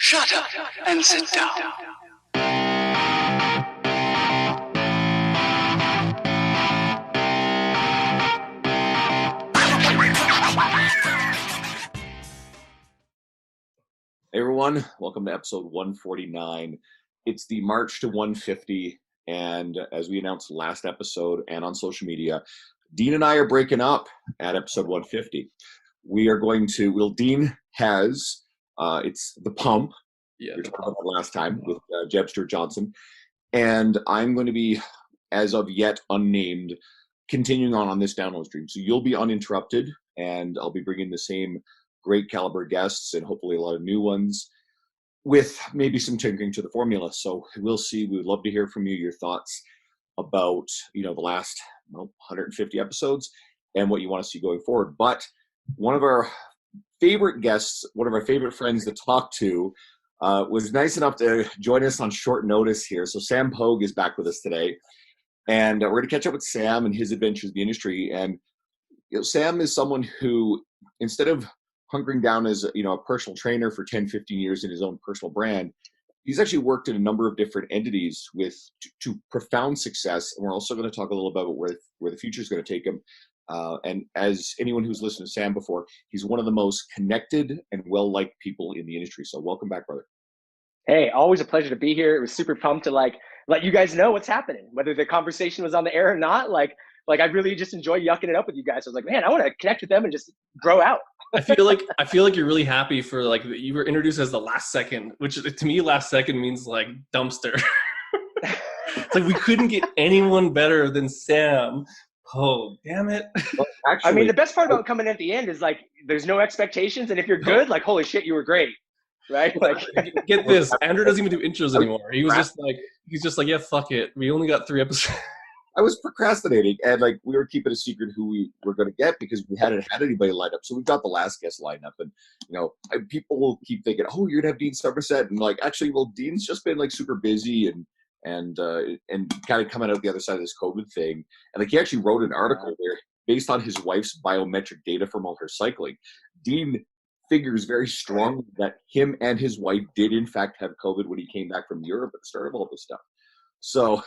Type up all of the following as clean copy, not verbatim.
Shut up and sit down. Hey everyone, welcome to episode 149. It's the March to 150, and as we announced last episode and on social media, Dean and I are breaking up at episode 150. We are going to, Dean has, it's The Pump, Yeah, we talked about that last time with Jebster Johnson, and I'm going to be, as of yet unnamed, continuing on this download stream. So you'll be uninterrupted, and I'll be bringing the same great caliber guests and hopefully a lot of new ones with maybe some tinkering to the formula. So we'll see. We would love to hear from you, your thoughts about, the last 150 episodes and what you want to see going forward. But one of our favorite guests, one of our favorite friends to talk to, was nice enough to join us on short notice here. So Sam Pogue is back with us today. And we're going to catch up with Sam and his adventures in the industry. And Sam is someone who, instead of hunkering down as a personal trainer for 10, 15 years in his own personal brand, he's actually worked in a number of different entities with to profound success. And we're also going to talk a little about where the future is going to take him. And as anyone who's listened to Sam before, he's one of the most connected and well-liked people in the industry. So welcome back, brother. Hey, always a pleasure to be here. It was super pumped to let you guys know what's happening, whether the conversation was on the air or not. Like I really just enjoy yucking it up with you guys. I was like, man, I want to connect with them and just grow out. I feel like you're really happy for you were introduced as the last second, which to me last second means like dumpster. It's like we couldn't get anyone better than Sam. Oh, damn it. Well, actually, I mean, the best part about coming in at the end is there's no expectations, and if you're good, holy shit, you were great. Right? Get this. Andrew doesn't even do intros anymore. He's just like, yeah, fuck it. We only got 3 episodes. I was procrastinating, and we were keeping a secret who we were going to get because we hadn't had anybody lined up. So we've got the last guest lined up, and people will keep thinking, "Oh, you're gonna have Dean Somerset," and actually, Dean's just been super busy and kind of coming out the other side of this COVID thing, and he actually wrote an article where, based on his wife's biometric data from all her cycling, Dean figures very strongly that him and his wife did in fact have COVID when he came back from Europe at the start of all this stuff. So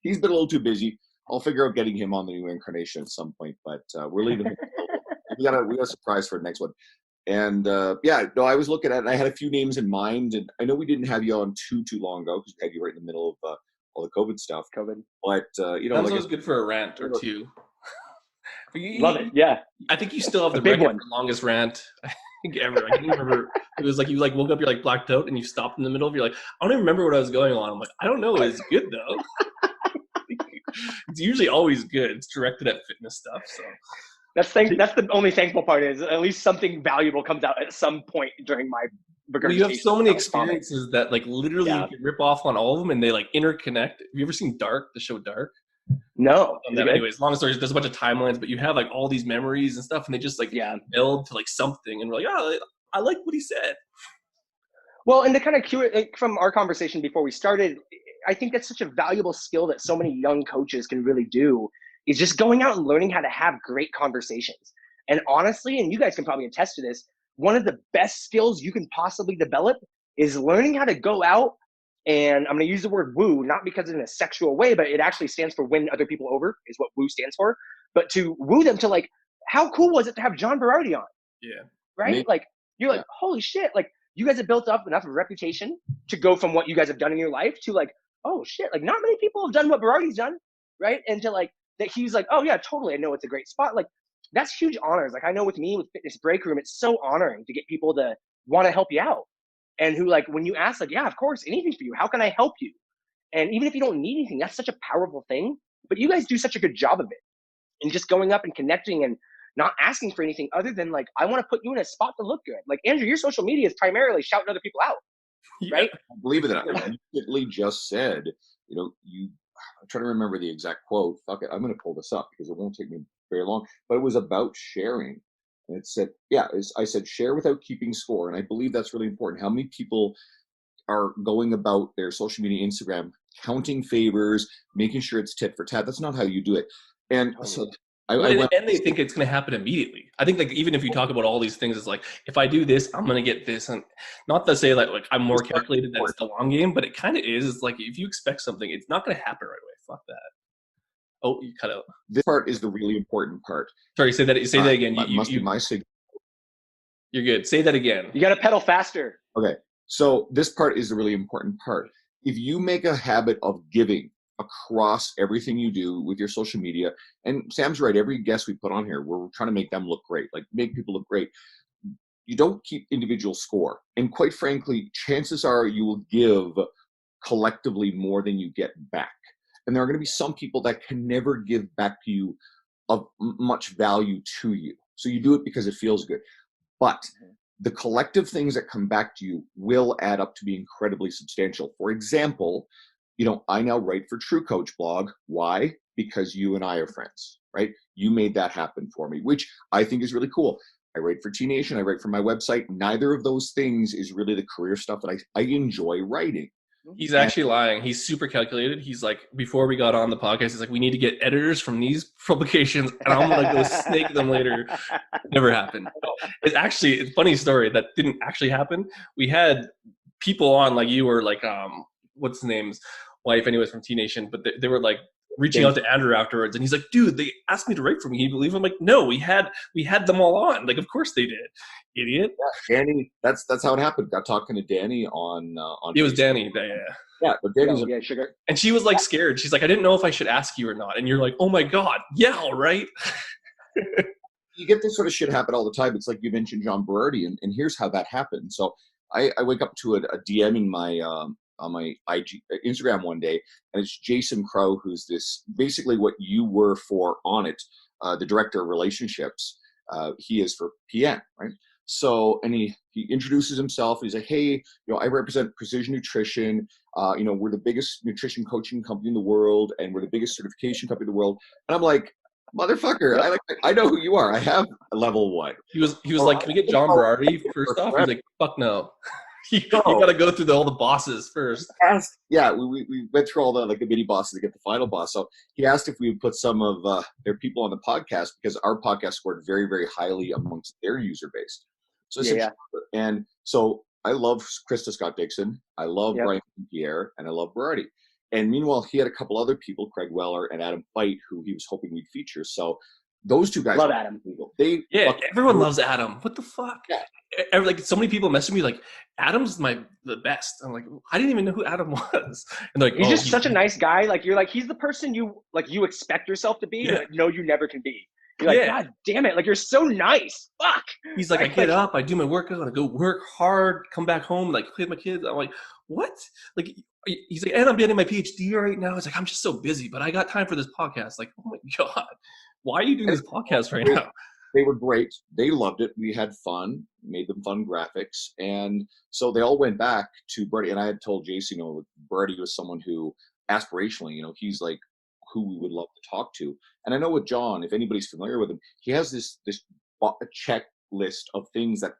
he's been a little too busy. I'll figure out getting him on the new incarnation at some point, but we're leaving him. we got a surprise for the next one. And I was looking at it, and I had a few names in mind, and I know we didn't have you on too long ago because we had you right in the middle of all the COVID stuff. But that was good for a rant or two. Love it. Yeah, I think you still have the big record one. for the longest rant I think ever. I can't remember. It was you woke up, you're blacked out, and you stopped in the middle. You're I don't even remember what I was going on. I'm I don't know. It's good though. It's usually always good. It's directed at fitness stuff. So that's the only thankful part is at least something valuable comes out at some point during my regurgitation. You have so many experiences that literally you can rip off on all of them, and they interconnect. Have you ever seen Dark, the show Dark? No. Anyways, long story, there's a bunch of timelines, but you have all these memories and stuff, and they just build to something, and we're I like what he said. Well, and to kind of cue it from our conversation before we started, I think that's such a valuable skill that so many young coaches can really do is just going out and learning how to have great conversations. And honestly, and you guys can probably attest to this, one of the best skills you can possibly develop is learning how to go out. And I'm going to use the word woo, not because in a sexual way, but it actually stands for win other people over is what woo stands for. But to woo them to how cool was it to have John Berardi on? Yeah. Right? You're holy shit. You guys have built up enough of a reputation to go from what you guys have done in your life to oh shit, not many people have done what Berardi's done. Right? And to that he's oh yeah, totally. I know it's a great spot. That's huge honors. I know with me with Fitness Break Room, it's so honoring to get people to want to help you out. And who when you ask yeah, of course, anything for you. How can I help you? And even if you don't need anything, that's such a powerful thing. But you guys do such a good job of it. And just going up and connecting and not asking for anything other than I want to put you in a spot to look good. Andrew, your social media is primarily shouting other people out. Right? I believe it. You literally just said, I'm trying to remember the exact quote. Fuck it. I'm going to pull this up because it won't take me very long. But it was about sharing. And it said, I said, share without keeping score. And I believe that's really important. How many people are going about their social media, Instagram, counting favors, making sure it's tit for tat? That's not how you do it. And so And they think it's going to happen immediately. I think like even if you talk about all these things, it's like if I do this, I'm going to get this, and not to say like I'm more calculated that it's the long game, but it kind of is. It's like if you expect something, it's not going to happen right away. Fuck that. Oh, you cut out. This part is the really important part. Sorry, say that again. Must be my signal. You're good. Say that again. You got to pedal faster. Okay. So this part is the really important part. If you make a habit of giving across everything you do with your social media, and Sam's right, every guest we put on here, we're trying to make them look great, like make people look great. You don't keep individual score. And quite frankly, chances are you will give collectively more than you get back. And there are going to be some people that can never give back to you of much value to you. So you do it because it feels good. But the collective things that come back to you will add up to be incredibly substantial. For example, I now write for True Coach blog. Why? Because you and I are friends, right? You made that happen for me, which I think is really cool. I write for T Nation. I write for my website. Neither of those things is really the career stuff that I enjoy writing. He's actually lying. He's super calculated. He's like, before we got on the podcast, he's like, we need to get editors from these publications, and I'm going to go snake them later. Never happened. It's a funny story that didn't actually happen. We had people on like you or like, what's his name's wife anyways from T Nation, but they were like reaching out to Andrew afterwards, and he's like, dude, they asked me to write for me. Can you believe it? I'm like, no, we had them all on. Like, of course they did. Idiot. Yeah, Danny, that's how it happened. Got talking to Danny on it was Danny. Yeah, but Danny's sugar. And she was like scared. She's like, I didn't know if I should ask you or not. And you're like, oh my God, yeah, all right. You get this sort of shit happen all the time. It's like you mentioned John Berardi, and here's how that happened. So I wake up to a DM in my on my Instagram one day, and it's Jason Crow, who's this basically what you were for on it, the director of relationships. He is for PN, right? So, and he introduces himself. He's like, hey, I represent Precision Nutrition. We're the biggest nutrition coaching company in the world, and we're the biggest certification company in the world. And I'm like, motherfucker, I know who you are. I have a level 1. He was like, can we get John Berardi first off? He's like, fuck no. You got to go through all the bosses first. Yeah, we went through all the mini bosses to get the final boss. So he asked if we would put some of their people on the podcast, because our podcast scored very, very highly amongst their user base. So and so I love Krista Scott Dixon, I love Brian Pierre, and I love Berardi. And meanwhile, he had a couple other people, Craig Weller and Adam Fite, who he was hoping we'd feature. So those two guys love Adam. Everyone loves Adam. What the fuck? Yeah. Like so many people message me like, Adam's the best. I'm like, I didn't even know who Adam was. And they're like, he's just such a nice guy. Like you're like, he's the person you expect yourself to be, but no, you never can be. You're like, God damn it! Like you're so nice. Fuck. He's like, I get up, I do my workout, I go work hard, come back home, like play with my kids. I'm like, what? Like he's like, and I'm getting my PhD right now. It's like, I'm just so busy, but I got time for this podcast. Like, oh my God, why are you doing this podcast right now? They were great. They loved it. We had fun, made them fun graphics. And so they all went back to Berardi. And I had told Jason, Berardi was someone who aspirationally, he's like who we would love to talk to. And I know with John, if anybody's familiar with him, he has this checklist of things that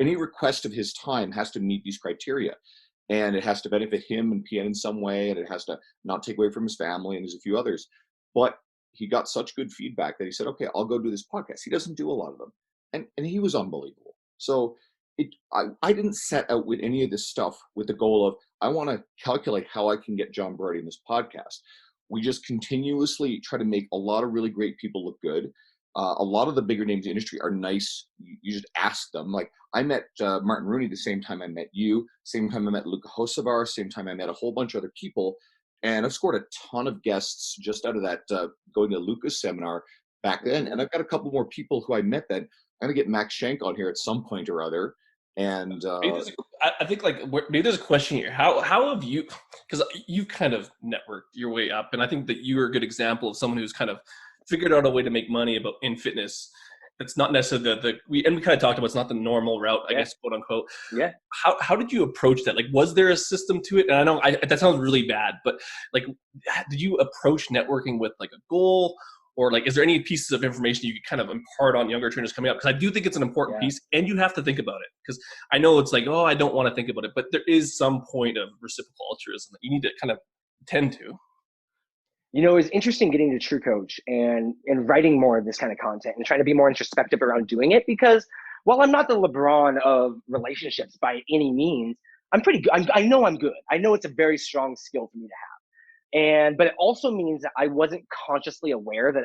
any request of his time has to meet these criteria. And it has to benefit him and PN in some way. And it has to not take away from his family. And there's a few others. But he got such good feedback that he said, okay, I'll go do this podcast. He doesn't do a lot of them. And he was unbelievable. So I didn't set out with any of this stuff with the goal of, I want to calculate how I can get John Berardi in this podcast. We just continuously try to make a lot of really great people look good. A lot of the bigger names in the industry are nice. You just ask them. Like I met Martin Rooney the same time I met you, same time I met Luca Hocevar, same time I met a whole bunch of other people. And I've scored a ton of guests just out of that, going to Luca's seminar back then. And I've got a couple more people who I met then. I'm going to get Max Schenk on here at some point or other. And I think maybe there's a question here. How have you, because you kind of networked your way up, and I think that you're a good example of someone who's kind of figured out a way to make money in fitness. That's not necessarily we kind of talked about, it's not the normal route, I guess, quote unquote. Yeah. How did you approach that? Like, was there a system to it? And I know that sounds really bad, but like, did you approach networking with like a goal? Or like, is there any pieces of information you could kind of impart on younger trainers coming up? Because I do think it's an important piece, and you have to think about it. Because I know it's like, I don't want to think about it, but there is some point of reciprocal altruism that you need to kind of tend to. It's interesting getting to True Coach and writing more of this kind of content and trying to be more introspective around doing it, because while I'm not the LeBron of relationships by any means, I'm pretty good. I know I'm good. I know it's a very strong skill for me to have. But it also means that I wasn't consciously aware that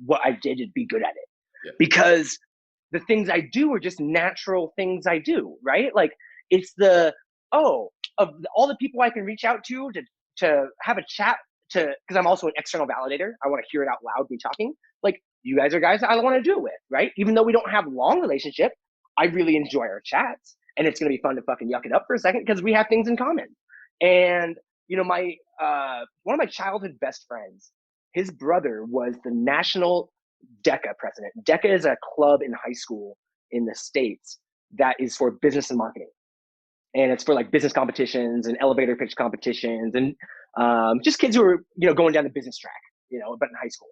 what I did to be good at it. Yeah. Because the things I do are just natural things I do, right? Like it's of all the people I can reach out to have a chat because I'm also an external validator. I want to hear it out loud, me talking. Like you guys are guys that I want to do it with, right? Even though we don't have long relationship, I really enjoy our chats, and it's gonna be fun to fucking yuck it up for a second because we have things in common. And my one of my childhood best friends, his brother was the national DECA president. DECA is a club in high school in the States that is for business and marketing. And it's for like business competitions and elevator pitch competitions and just kids who are, going down the business track, but in high school.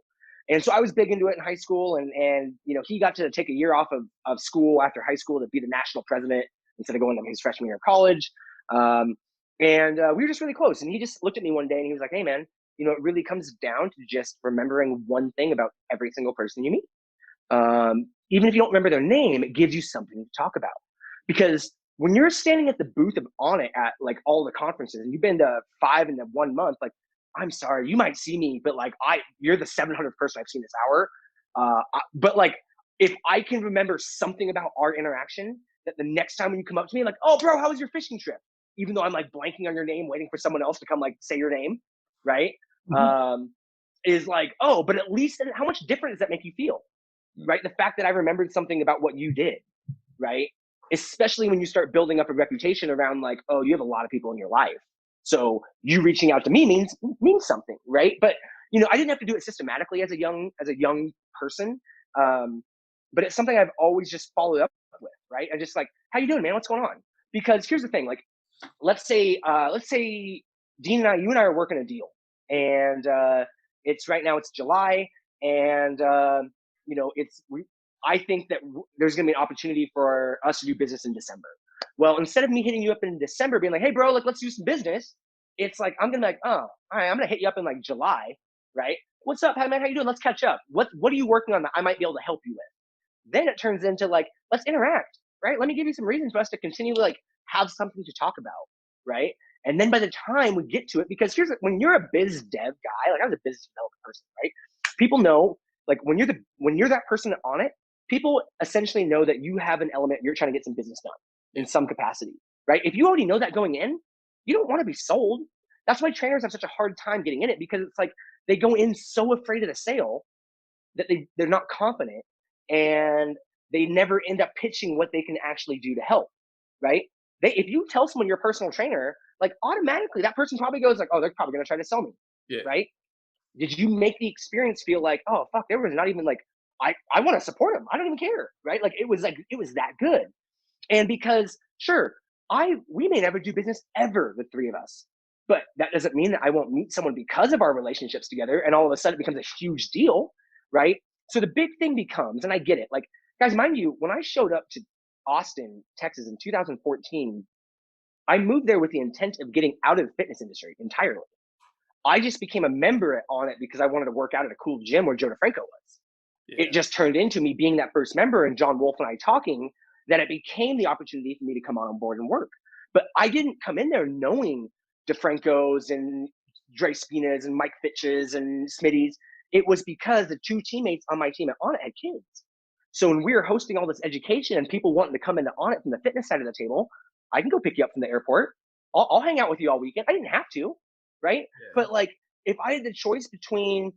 And so I was big into it in high school, and he got to take a year off of school after high school to be the national president instead of going to his freshman year of college. And we were just really close. And he just looked at me one day and he was like, hey man, it really comes down to just remembering one thing about every single person you meet. Even if you don't remember their name, it gives you something to talk about. Because when you're standing at the booth of Onnit at like all the conferences, and you've been to 5 in 1 month, like, I'm sorry, you might see me, but like you're the 700th person I've seen this hour. But like, if I can remember something about our interaction, that the next time when you come up to me, like, oh bro, how was your fishing trip? Even though I'm like blanking on your name, waiting for someone else to come like say your name, right? Mm-hmm. Is like, oh, but at least how much different does that make you feel? Right? The fact that I remembered something about what you did, right? Especially when you start building up a reputation around like, oh, you have a lot of people in your life. So you reaching out to me means something, right? But I didn't have to do it systematically as a young person. But it's something I've always just followed up with, right? I just like, how you doing, man? What's going on? Because here's the thing, like, let's say Dean and you and I are working a deal, and it's right now, it's July, and I think that there's going to be an opportunity for us to do business in December. Well, instead of me hitting you up in December being like, hey bro, like let's do some business, it's like I'm gonna be like, oh, all right, I'm gonna hit you up in like July, right? What's up, hey man, how you doing? Let's catch up. What are you working on that I might be able to help you with? Then it turns into like, let's interact, right? Let me give you some reasons for us to continue to like have something to talk about, right? And then by the time we get to it, because when you're a biz dev guy, like I was a business development person, right? People know, like when you're that person on it, people essentially know that you have an element, you're trying to get some business done in some capacity, right? If you already know that going in, you don't want to be sold. That's why trainers have such a hard time getting in it, because it's like they go in so afraid of the sale that they're not confident, and they never end up pitching what they can actually do to help, right? If you tell someone you're a personal trainer, like automatically that person probably goes like, oh, they're probably going to try to sell me, right? Did you make the experience feel like, oh fuck, there was not even like, I want to support them, I don't even care, right? Like it was that good. And because sure, we may never do business ever, the three of us, but that doesn't mean that I won't meet someone because of our relationships together, and all of a sudden it becomes a huge deal, right? So the big thing becomes, and I get it, like guys, mind you, when I showed up to Austin, Texas in 2014, I moved there with the intent of getting out of the fitness industry entirely. I just became a member on it because I wanted to work out at a cool gym where Joe DeFranco was. Yeah. It just turned into me being that first member and John Wolf and I talking, that it became the opportunity for me to come on board and work. But I didn't come in there knowing DeFranco's and Dre Spinas and Mike Fitch's and Smitty's. It was because the two teammates on my team at Onnit had kids. So when we were hosting all this education and people wanting to come into Onnit from the fitness side of the table, I can go pick you up from the airport. I'll hang out with you all weekend. I didn't have to, right? Yeah. But like, if I had the choice between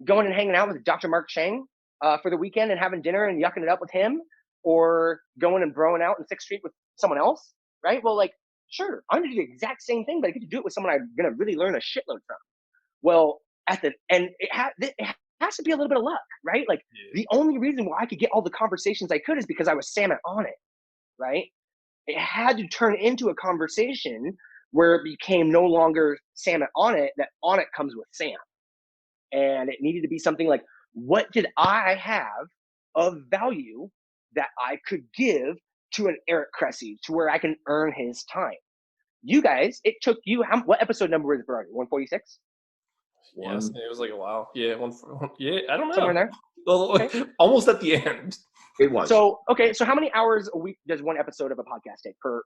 going and hanging out with Dr. Mark Chang for the weekend and having dinner and yucking it up with him, or going and broing out in 6th Street with someone else, right? Well, like, sure, I'm gonna do the exact same thing, but I get to do it with someone I'm gonna really learn a shitload from. Well, it has to be a little bit of luck, right? Like, the only reason why I could get all the conversations I could is because I was Sam on it, right? It had to turn into a conversation where it became no longer Sam on it, that on it comes with Sam. And it needed to be something like, what did I have of value that I could give to an Eric Cressy to where I can earn his time? You guys, it took you, what episode number was it already? 146? Yes, it was like a while. Yeah, yeah, I don't know. Somewhere in there. Well, Okay. almost at the end. It was. So how many hours a week does one episode of a podcast take per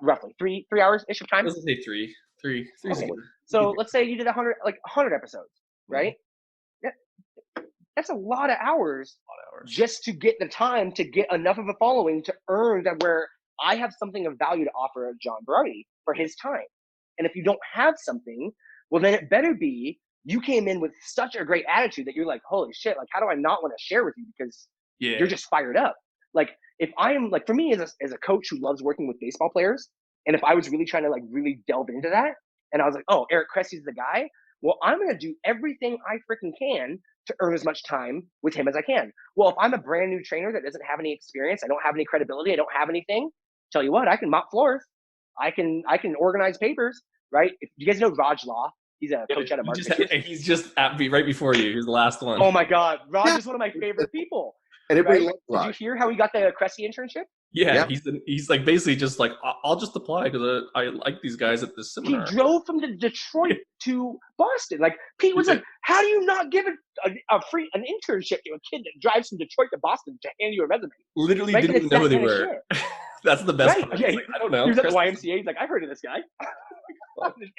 roughly 3 hours ish of time? Let's say three. Three's Okay. good. So let's say you did 100 episodes, right? That's a lot of hours just to get the time to get enough of a following to earn that where I have something of value to offer John Berardi for his time. And if you don't have something, well, then it better be you came in with such a great attitude that you're like, holy shit, like, how do I not want to share with you? Because you're just fired up. Like, if I am, like, for me as a coach who loves working with baseball players, and if I was really trying to, like, really delve into that, and I was like, oh, Eric Cressy's the guy, well, I'm going to do everything I freaking can to earn as much time with him as I can. Well, if I'm a brand new trainer that doesn't have any experience, I don't have any credibility, I don't have anything, tell you what, I can mop floors. I can organize papers, right? If you guys know Raj Law, he's a coach out of Mark. He's just right before you. He's the last one. Oh my God, Raj is one of my favorite people. And everybody right? loved Raj. Did you hear how he got the Cressy internship? Yeah, he's like basically just like, I'll just apply because I like these guys at this seminar. He drove from Detroit to Boston. Like, Pete was like, how do you not give an internship to a kid that drives from Detroit to Boston to hand you a resume? Literally didn't even know who they were. That's the best part. Yeah, like, I don't know. He was at the YMCA. He's like, I've heard of this guy.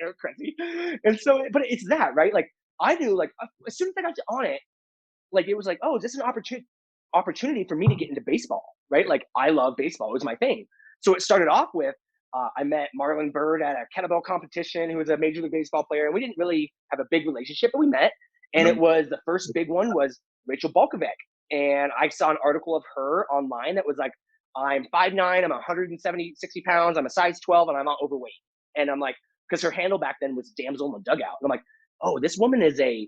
Eric Cressy. And so, but it's that, right? Like, I knew, like, as soon as I got on it, like, it was like, oh, is this an opportunity for me to get into baseball, right? Like, I love baseball. It was my thing. So it started off with, I met Marlon Byrd at a kettlebell competition, who was a Major League Baseball player. And we didn't really have a big relationship, but we met. And it was, the first big one was Rachel Balkovec. And I saw an article of her online that was like, I'm 5'9", I'm 60 pounds, I'm a size 12, and I'm not overweight. And I'm like, because her handle back then was Damsel in the Dugout. And I'm like, oh, this woman is a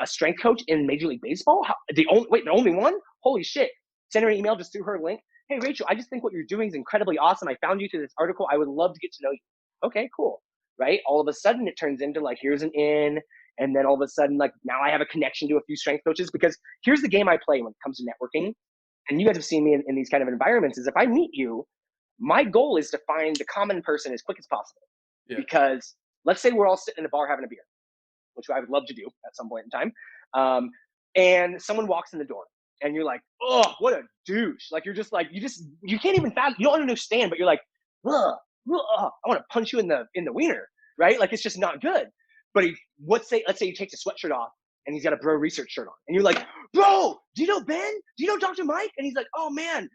strength coach in Major League Baseball? The only one? Holy shit. Send her an email just through her link. Hey, Rachel, I just think what you're doing is incredibly awesome. I found you through this article. I would love to get to know you. Okay, cool. Right? All of a sudden, it turns into like, here's an in. And then all of a sudden, like, now I have a connection to a few strength coaches, because here's the game I play when it comes to networking. And you guys have seen me in these kind of environments, is if I meet you, my goal is to find the common person as quick as possible. Yeah. Because let's say we're all sitting in a bar having a beer, which I would love to do at some point in time. And someone walks in the door and you're like, oh, what a douche. Like, you're just like, you can't even fathom, you don't understand, but you're like, ugh, I want to punch you in the wiener, right? Like, it's just not good. But let's say he takes a sweatshirt off and he's got a Bro Research shirt on. And you're like, bro, do you know Ben? Do you know Dr. Mike? And he's like, oh man,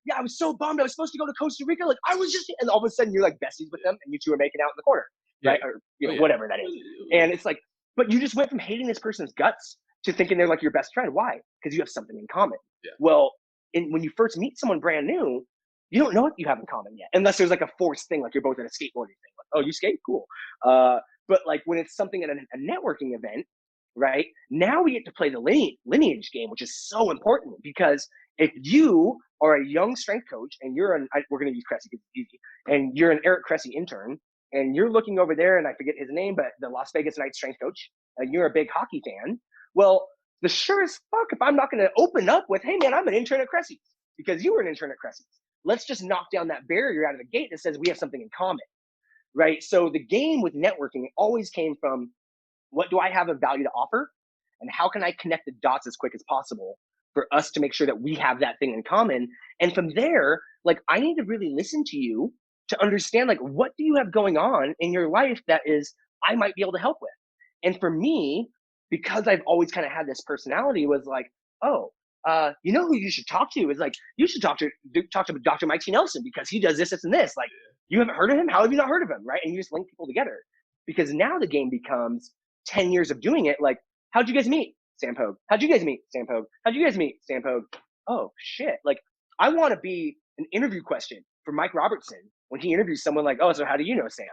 yeah, I was so bummed. I was supposed to go to Costa Rica. Like, I was just, and all of a sudden you're like besties with them and you two are making out in the corner, right? Or, whatever that is. And it's like, but you just went from hating this person's guts to thinking they're like your best friend. Why? Because you have something in common. Yeah. Well, when you first meet someone brand new, you don't know what you have in common yet, unless there's like a forced thing, like you're both at a skateboarding thing. Like, oh, you skate? Cool. But like when it's something at a networking event, right? Now we get to play the lineage game, which is so important, because if you are a young strength coach and we're going to use Cressy because it's easy, and you're an Eric Cressy intern, and you're looking over there, and I forget his name, but the Las Vegas Knights strength coach, and you're a big hockey fan, well, the sure as fuck if I'm not going to open up with, hey man, I'm an intern at Cressy's because you were an intern at Cressy's. Let's just knock down that barrier out of the gate that says we have something in common, right? So the game with networking always came from, what do I have of value to offer? And how can I connect the dots as quick as possible for us to make sure that we have that thing in common? And from there, like, I need to really listen to you to understand, like, what do you have going on in your life that is, I might be able to help with? And for me, because I've always kind of had this personality, was like, oh, you know who you should talk to is like, you should talk to Dr. Mike T. Nelson, because he does this, this, and this. Like, you haven't heard of him? How have you not heard of him? Right? And you just link people together, because now the game becomes 10 years of doing it. Like, how'd you guys meet? Sam Pogue. How'd you guys meet? Sam Pogue. How'd you guys meet? Sam Pogue. Oh shit. Like, I want to be an interview question for Mike Robertson when he interviews someone, like, oh, so how do you know Sam?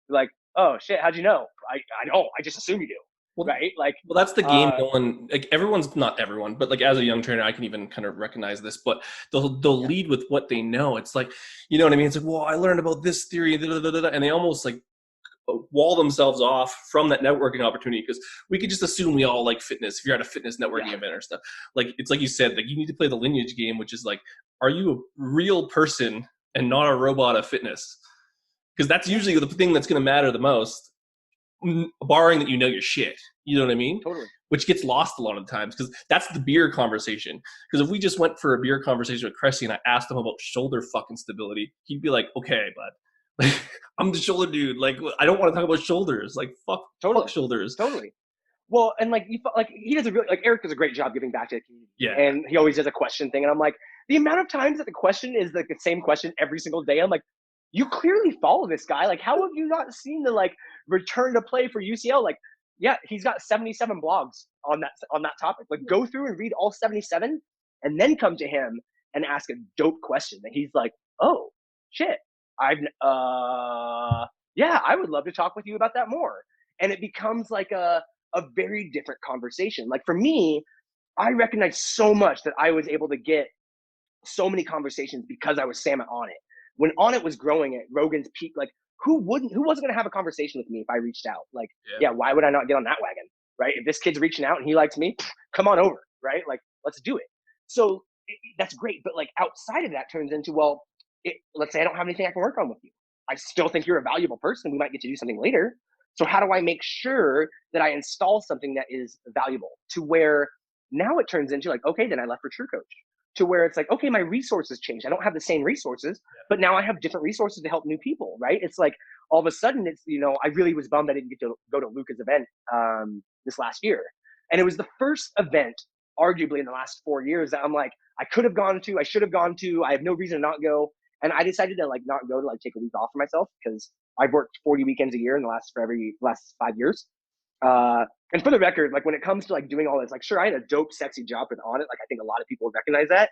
Like, oh shit, how'd you know? I don't, I just assume you do. Well, right? Like, well, that's the game. No one, like, everyone's, not everyone, but like as a young trainer, I can even kind of recognize this, but they'll lead with what they know. It's like, you know what I mean? It's like, well, I learned about this theory, and they almost like wall themselves off from that networking opportunity, because we could just assume we all like fitness if you're at a fitness networking event or stuff. Like, it's like you said, like, you need to play the lineage game, which is like, are you a real person and not a robot of fitness? Because that's usually the thing that's going to matter the most barring that you know your shit. You know what I mean? Totally. Which gets lost a lot of the times because that's the beer conversation. Because if we just went for a beer conversation with Cressy and I asked him about shoulder fucking stability, he'd be like, okay, bud. Like, I'm the shoulder dude. Like, I don't want to talk about shoulders. Like, fuck shoulders. Totally. Well, and like he does a really, like Eric does a great job giving back to the community. Yeah. And he always does a question thing, and I'm like, the amount of times that the question is like the same question every single day, I'm like, you clearly follow this guy. Like, how have you not seen the like return to play for UCL? Like, yeah, he's got 77 blogs on that topic. Like, go through and read all 77, and then come to him and ask a dope question. And he's like, oh shit, yeah, I would love to talk with you about that more. And it becomes like a very different conversation. Like for me, I recognize so much that I was able to get so many conversations because I was Sam at On It. When On It was growing at Rogan's peak, like who wasn't going to have a conversation with me if I reached out? Like, yeah, why would I not get on that wagon? Right? If this kid's reaching out and he likes me, come on over, right? Like, let's do it. So that's great. But like outside of that turns into, well, let's say I don't have anything I can work on with you. I still think you're a valuable person. We might get to do something later. So how do I make sure that I install something that is valuable to where now it turns into like, okay, then I left for True Coach, to where it's like, okay, my resources changed. I don't have the same resources, but now I have different resources to help new people, right? It's like all of a sudden it's, I really was bummed I didn't get to go to Luca's event this last year. And it was the first event, arguably in the last 4 years, that I'm like, I could have gone to, I should have gone to, I have no reason to not go. And I decided to like not go to like take a week off for myself because I've worked 40 weekends a year in the last 5 years. And for the record, like when it comes to like doing all this, like sure, I had a dope, sexy job with On It. Like I think a lot of people recognize that.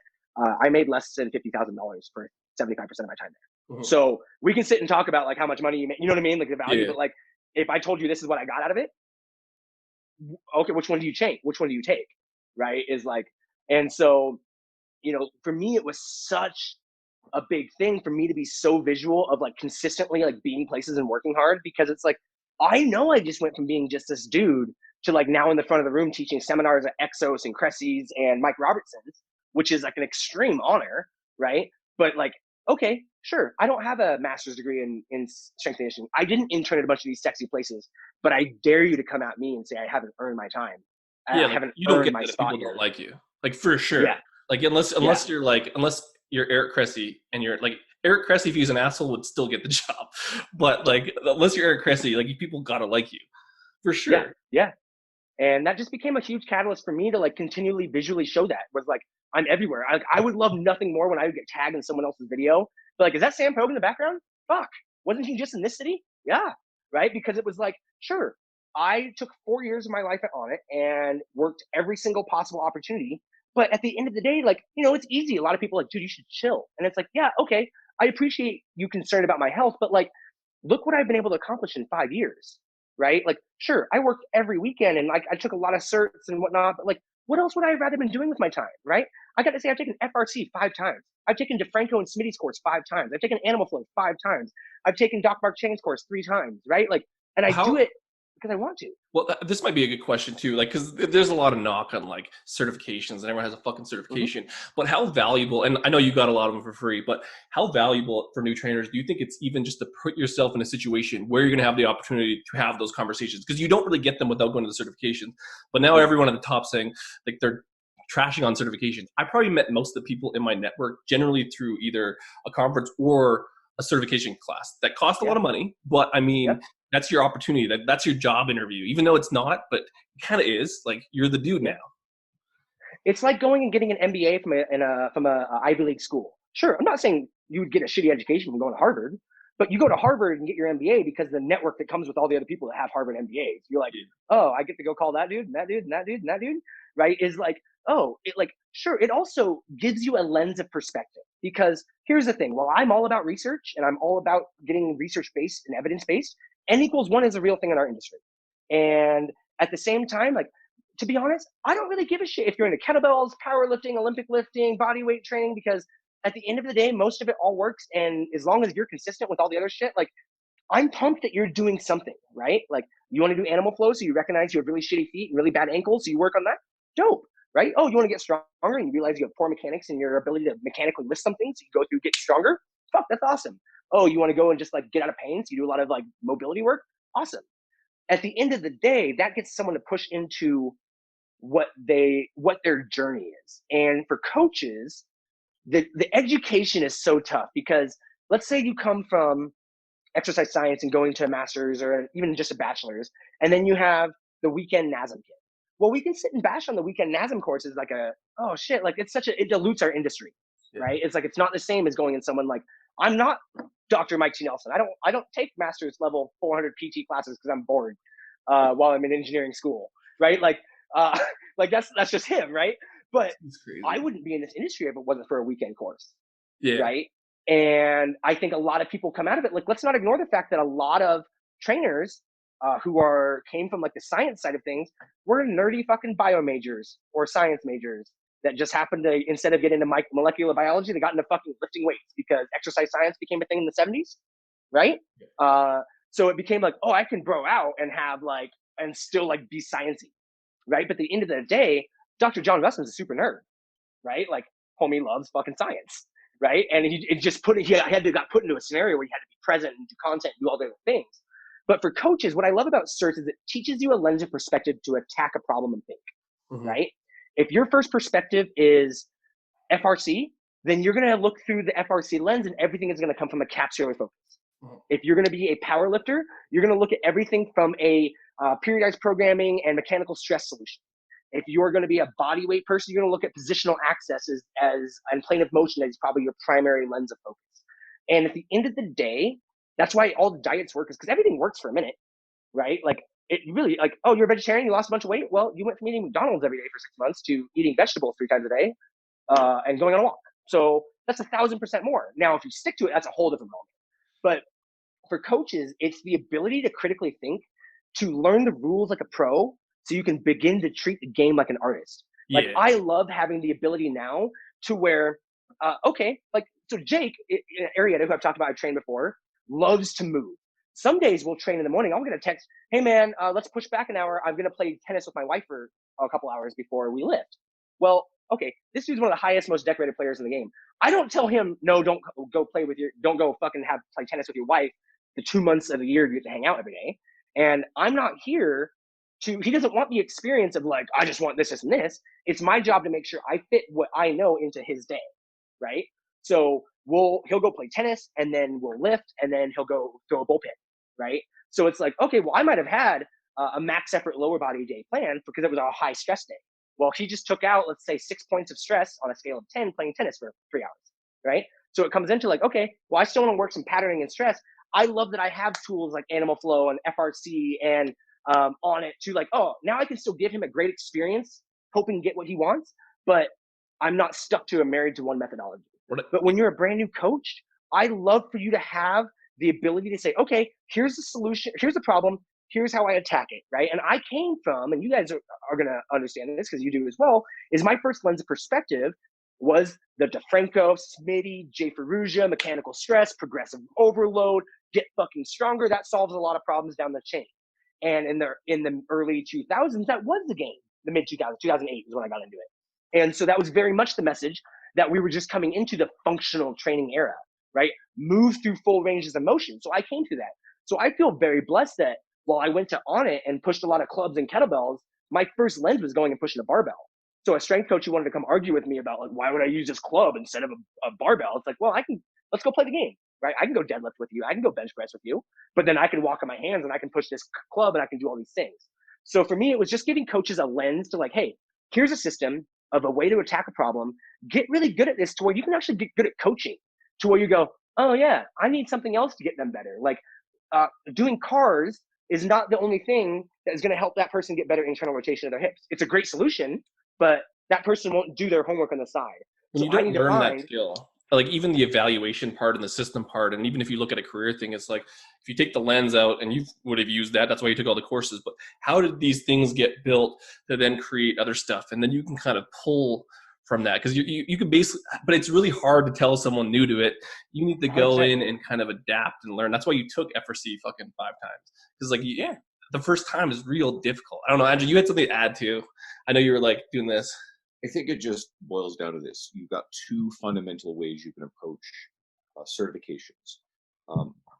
I made less than $50,000 for 75% of my time there. Mm-hmm. So we can sit and talk about like how much money you make, you know what I mean? Like the value, yeah. But like if I told you this is what I got out of it, okay, which one do you change? Which one do you take? Right? Is like, and so, for me, it was such a big thing for me to be so visual of like consistently like being places and working hard, because it's like, I know I just went from being just this dude to like now in the front of the room teaching seminars at Exos and Cressy's and Mike Robertson's, which is like an extreme honor, right? But like, okay, sure, I don't have a master's degree in strength and conditioning. I didn't intern at a bunch of these sexy places, but I dare you to come at me and say I haven't earned my time. Yeah, like, you don't get that if people don't like you, like for sure. Yeah. Like unless you're Eric Cressy and you're like Eric Cressy, if he's an asshole, would still get the job. But like, unless you're Eric Cressy, like people gotta like you, for sure. Yeah. And that just became a huge catalyst for me to like continually visually show that was like I'm everywhere. I would love nothing more when I would get tagged in someone else's video. But like, is that Sam Pogue in the background? Fuck, wasn't he just in this city? Yeah, right. Because it was like, sure, I took 4 years of my life On It and worked every single possible opportunity. But at the end of the day, like, it's easy. A lot of people are like, dude, you should chill. And it's like, yeah, okay, I appreciate you concerned about my health, but like, look what I've been able to accomplish in 5 years, right? Like, sure, I worked every weekend and like I took a lot of certs and whatnot, but like, what else would I have rather been doing with my time, right? I got to say, I've taken FRC 5 times. I've taken DeFranco and Smitty's course 5 times. I've taken Animal Flow 5 times. I've taken Doc Mark Chang's course 3 times, right? Like, and I do it because I want to. Well, this might be a good question too, like, because there's a lot of knock on like certifications and everyone has a fucking certification, but how valuable, and I know you got a lot of them for free, but how valuable for new trainers do you think it's even just to put yourself in a situation where you're going to have the opportunity to have those conversations? Because you don't really get them without going to the certifications, but now everyone at the top saying like they're trashing on certifications. I probably met most of the people in my network generally through either a conference or a certification class that cost a lot of money, but I mean, that's your opportunity. That's your job interview, even though it's not, but it kind of is. Like, you're the dude now. It's like going and getting an MBA from a Ivy League school. Sure, I'm not saying you would get a shitty education from going to Harvard, but you go to Harvard and get your MBA because the network that comes with all the other people that have Harvard MBAs. You're like, oh, I get to go call that dude and that dude and that dude and that dude, right? Is like, oh, it like, sure, it also gives you a lens of perspective. Because here's the thing, while I'm all about research and I'm all about getting research-based and evidence-based, N=1 is a real thing in our industry. And at the same time, like, to be honest, I don't really give a shit if you're into kettlebells, powerlifting, Olympic lifting, body weight training, because at the end of the day, most of it all works. And as long as you're consistent with all the other shit, like, I'm pumped that you're doing something, right? Like, you want to do Animal Flow, so you recognize you have really shitty feet and really bad ankles, so you work on that. Dope, right? Oh, you want to get stronger and you realize you have poor mechanics in your ability to mechanically lift something, so you go through get stronger. Fuck, that's awesome. Oh, you want to go and just like get out of pain, so you do a lot of like mobility work. Awesome. at the end of the day, that gets someone to push into what their journey is. And for coaches, the education is so tough because let's say you come from exercise science and going to a master's or even just a bachelor's, and then you have the weekend NASM kit. Well, we can sit and bash on the weekend NASM courses like oh shit, like it dilutes our industry, right? It's like, it's not the same as going in someone like, I'm not Dr. Mike T. Nelson. I don't take master's level 400 PT classes because I'm bored while I'm in engineering school, right? Like, uh, like that's just him, right? But I wouldn't be in this industry if it wasn't for a weekend course, right? And I think a lot of people come out of it. Like, let's not ignore the fact that a lot of trainers who came from like the science side of things were nerdy fucking bio majors or science majors that just happened to, instead of getting into molecular biology, they got into fucking lifting weights because exercise science became a thing in the 70s, right? So it became like, oh, I can bro out and have like, and still like be sciencey, right? But at the end of the day, Dr. John Russell's a super nerd, right? Like, homie loves fucking science, right? And he got put into a scenario where he had to be present and do content, do all the other things. But for coaches, what I love about CERT is it teaches you a lens of perspective to attack a problem and think, right? If your first perspective is FRC, then you're going to look through the FRC lens and everything is going to come from a capsular focus. If you're going to be a power lifter, you're going to look at everything from a periodized programming and mechanical stress solution. If you're going to be a body weight person, you're going to look at positional access and plane of motion as probably your primary lens of focus. And at the end of the day, that's why all the diets work, is because everything works for a minute, right? Like, it really, like, oh, you're a vegetarian, you lost a bunch of weight. Well, you went from eating McDonald's every day for 6 months to eating vegetables 3 times a day and going on a walk. So that's 1,000% more. Now, if you stick to it, that's a whole different moment. But for coaches, it's the ability to critically think, to learn the rules like a pro, so you can begin to treat the game like an artist. Like, I love having the ability now to where, okay, like, so Jake Arietta, who I've talked about, I've trained before, loves to move. Some days we'll train in the morning. I'm going to text, hey man, let's push back an hour. I'm going to play tennis with my wife for a couple hours before we lift. Well, okay, this dude's one of the highest, most decorated players in the game. I don't tell him, no, don't go fucking play tennis with your wife the 2 months of the year you get to hang out every day. And I'm not here he doesn't want the experience of like, I just want this, this, and this. It's my job to make sure I fit what I know into his day, right? So he'll go play tennis, and then we'll lift, and then he'll go throw a bullpen, right? So it's like, okay, well, I might have had a max effort lower body day planned because it was a high stress day. Well, he just took out, let's say, 6 points of stress on a scale of 10 playing tennis for 3 hours, right? So it comes into like, okay, well, I still want to work some patterning and stress. I love that I have tools like Animal Flow and FRC and on it to like, oh, now I can still give him a great experience, hoping to get what he wants, but I'm not stuck to a married to one methodology. But when you're a brand new coach, I love for you to have the ability to say, okay, here's the solution, here's the problem, here's how I attack it, right? And I came from, and you guys are going to understand this because you do as well, is my first lens of perspective was the DeFranco, Smitty, J. Ferrugia, mechanical stress, progressive overload, get fucking stronger. That solves a lot of problems down the chain. And in the early 2000s, that was the game. The mid 2000s, 2008 is when I got into it. And so that was very much the message that we were just coming into the functional training era, right? Move through full ranges of motion. So I came through that. So I feel very blessed that while I went to On It and pushed a lot of clubs and kettlebells, my first lens was going and pushing a barbell. So a strength coach who wanted to come argue with me about like, why would I use this club instead of a barbell? It's like, well, let's go play the game, right? I can go deadlift with you. I can go bench press with you, but then I can walk on my hands and I can push this club and I can do all these things. So for me, it was just giving coaches a lens to like, hey, here's a system of a way to attack a problem. Get really good at this to where you can actually get good at coaching, to where you go, oh yeah, I need something else to get them better. Like doing cars is not the only thing that is going to help that person get better internal rotation of their hips. It's a great solution, but that person won't do their homework on the side. When you don't learn that skill, like even the evaluation part and the system part, and even if you look at a career thing, it's like if you take the lens out, and you would have used that, that's why you took all the courses, but how did these things get built to then create other stuff? And then you can kind of pull from that, because you can basically, but it's really hard to tell someone new to it. You need to go 100%. In and kind of adapt and learn. That's why you took FRC fucking 5 times, because like the first time is real difficult. I don't know, Andrew, you had something to add to. I know you were like doing this. I think it just boils down to this. You've got 2 fundamental ways you can approach certifications.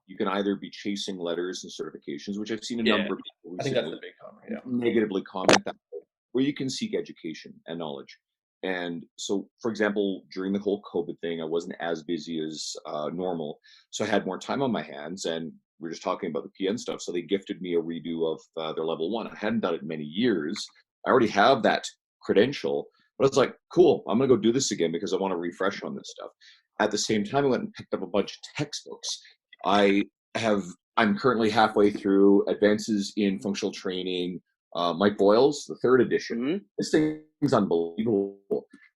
you can either be chasing letters and certifications, which I've seen a Yeah. number of people I think that's recently the big comment. Yeah. negatively comment that way, where you can seek education and knowledge. And so, for example, during the whole COVID thing, I wasn't as busy as normal. So I had more time on my hands, and we are just talking about the PN stuff. So they gifted me a redo of their level 1. I hadn't done it in many years. I already have that credential, but I was like, cool, I'm going to go do this again because I want to refresh on this stuff. At the same time, I went and picked up a bunch of textbooks. I have, I'm currently halfway through Advances in Functional Training, Mike Boyle's, the 3rd edition. Mhm. This thing's unbelievable.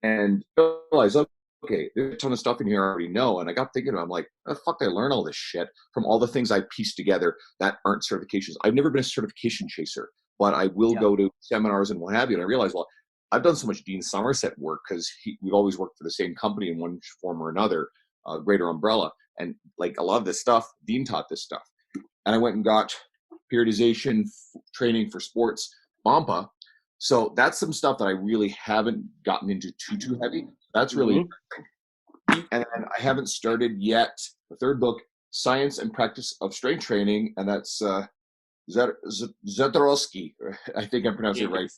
And I realized, okay, there's a ton of stuff in here I already know. And I got thinking, I'm like, how the fuck did I learn all this shit from all the things I pieced together that aren't certifications? I've never been a certification chaser, but I will Yeah. go to seminars and what have you. And I realized, well, I've done so much Dean Somerset work because we've always worked for the same company in one form or another, greater umbrella. And like a lot of this stuff, Dean taught this stuff. And I went and got periodization training for sports, MAMPA. So that's some stuff that I really haven't gotten into too heavy. That's really interesting. And then I haven't started yet the 3rd book, Science and Practice of Strength Training, and that's Zatorowski. I think I'm pronouncing it right.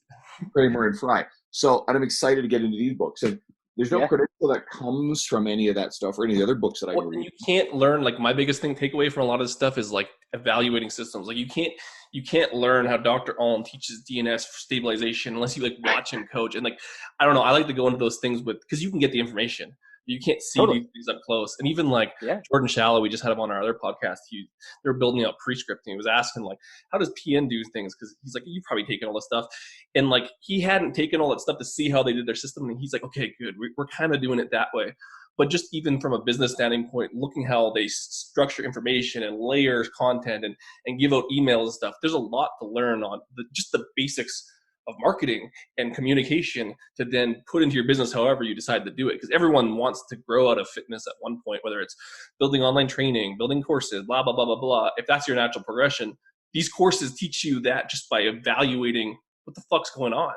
Kramer and Fry. So, and I'm excited to get into these books. And there's no credential that comes from any of that stuff or any of the other books that I read. You can't learn, like, my biggest takeaway from a lot of this stuff is like evaluating systems. Like, you can't learn how Dr. Alm teaches DNS stabilization unless you like watch him coach. And like, I don't know, I like to go into those things because you can get the information. You can't see these things up close. And even like Jordan Shallow, we just had him on our other podcast. They were building out pre-scripting. He was asking like, how does PN do things? Because he's like, you've probably taken all this stuff. And like, he hadn't taken all that stuff to see how they did their system. And he's like, okay, good. We're kind of doing it that way. But just even from a business standing point, looking how they structure information and layers content and give out emails and stuff, there's a lot to learn on just the basics of marketing and communication to then put into your business however you decide to do it. Because everyone wants to grow out of fitness at one point, whether it's building online training, building courses, blah, blah, blah, blah, blah. If that's your natural progression, these courses teach you that just by evaluating what the fuck's going on.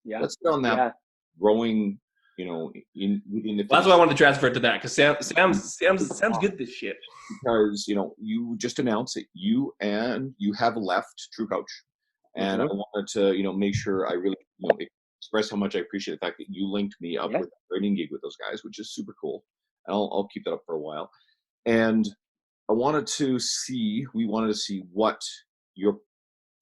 Yeah. Let's get on that growing, within the. Well, that's why I wanted to transfer it to that, because Sam's good at this shit. Because, you just announced that you have left True Coach. And I wanted to, make sure I really, express how much I appreciate the fact that you linked me up with a training gig with those guys, which is super cool. And I'll keep that up for a while. And we wanted to see what your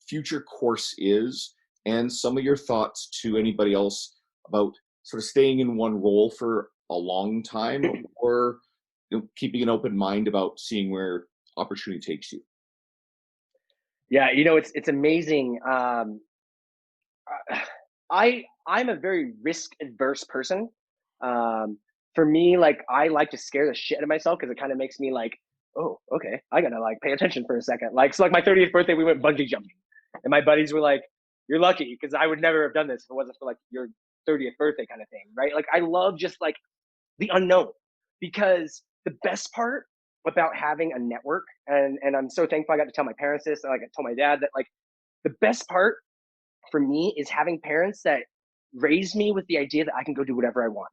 future course is and some of your thoughts to anybody else about sort of staying in one role for a long time or keeping an open mind about seeing where opportunity takes you. Yeah, it's amazing. I'm a very risk adverse person. For me, like, I like to scare the shit out of myself because it kind of makes me like, oh, okay, I gotta like pay attention for a second. Like, so like my 30th birthday, we went bungee jumping, and my buddies were like, "You're lucky," because I would never have done this if it wasn't for like your 30th birthday kind of thing, right? Like, I love just like the unknown, because the best part about having a network, and I'm so thankful I got to tell my parents this, like I told my dad, that like the best part for me is having parents that raised me with the idea that I can go do whatever I want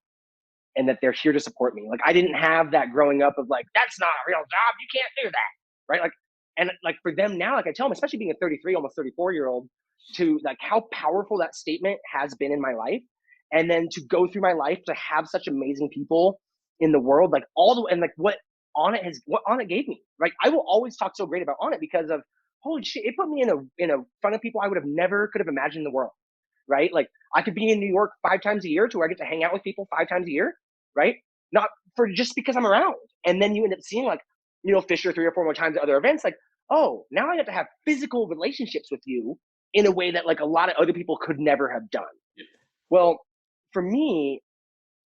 and that they're here to support me. Like, I didn't have that growing up of like, that's not a real job, you can't do that, right? Like, and like for them now, like I tell them, especially being a 33, almost 34-year-old, to like how powerful that statement has been in my life. And then to go through my life to have such amazing people in the world, like all the, and like what Onnit gave me, right? I will always talk so great about Onnit because of, holy shit, it put me in a front of people I would have never could have imagined in the world, right? Like, I could be in New York 5 times a year to where I get to hang out with people 5 times a year, right? Not for just because I'm around. And then you end up seeing like, Fisher 3 or 4 more times at other events. Like, oh, now I get to have physical relationships with you in a way that like a lot of other people could never have done. Yeah. Well, for me,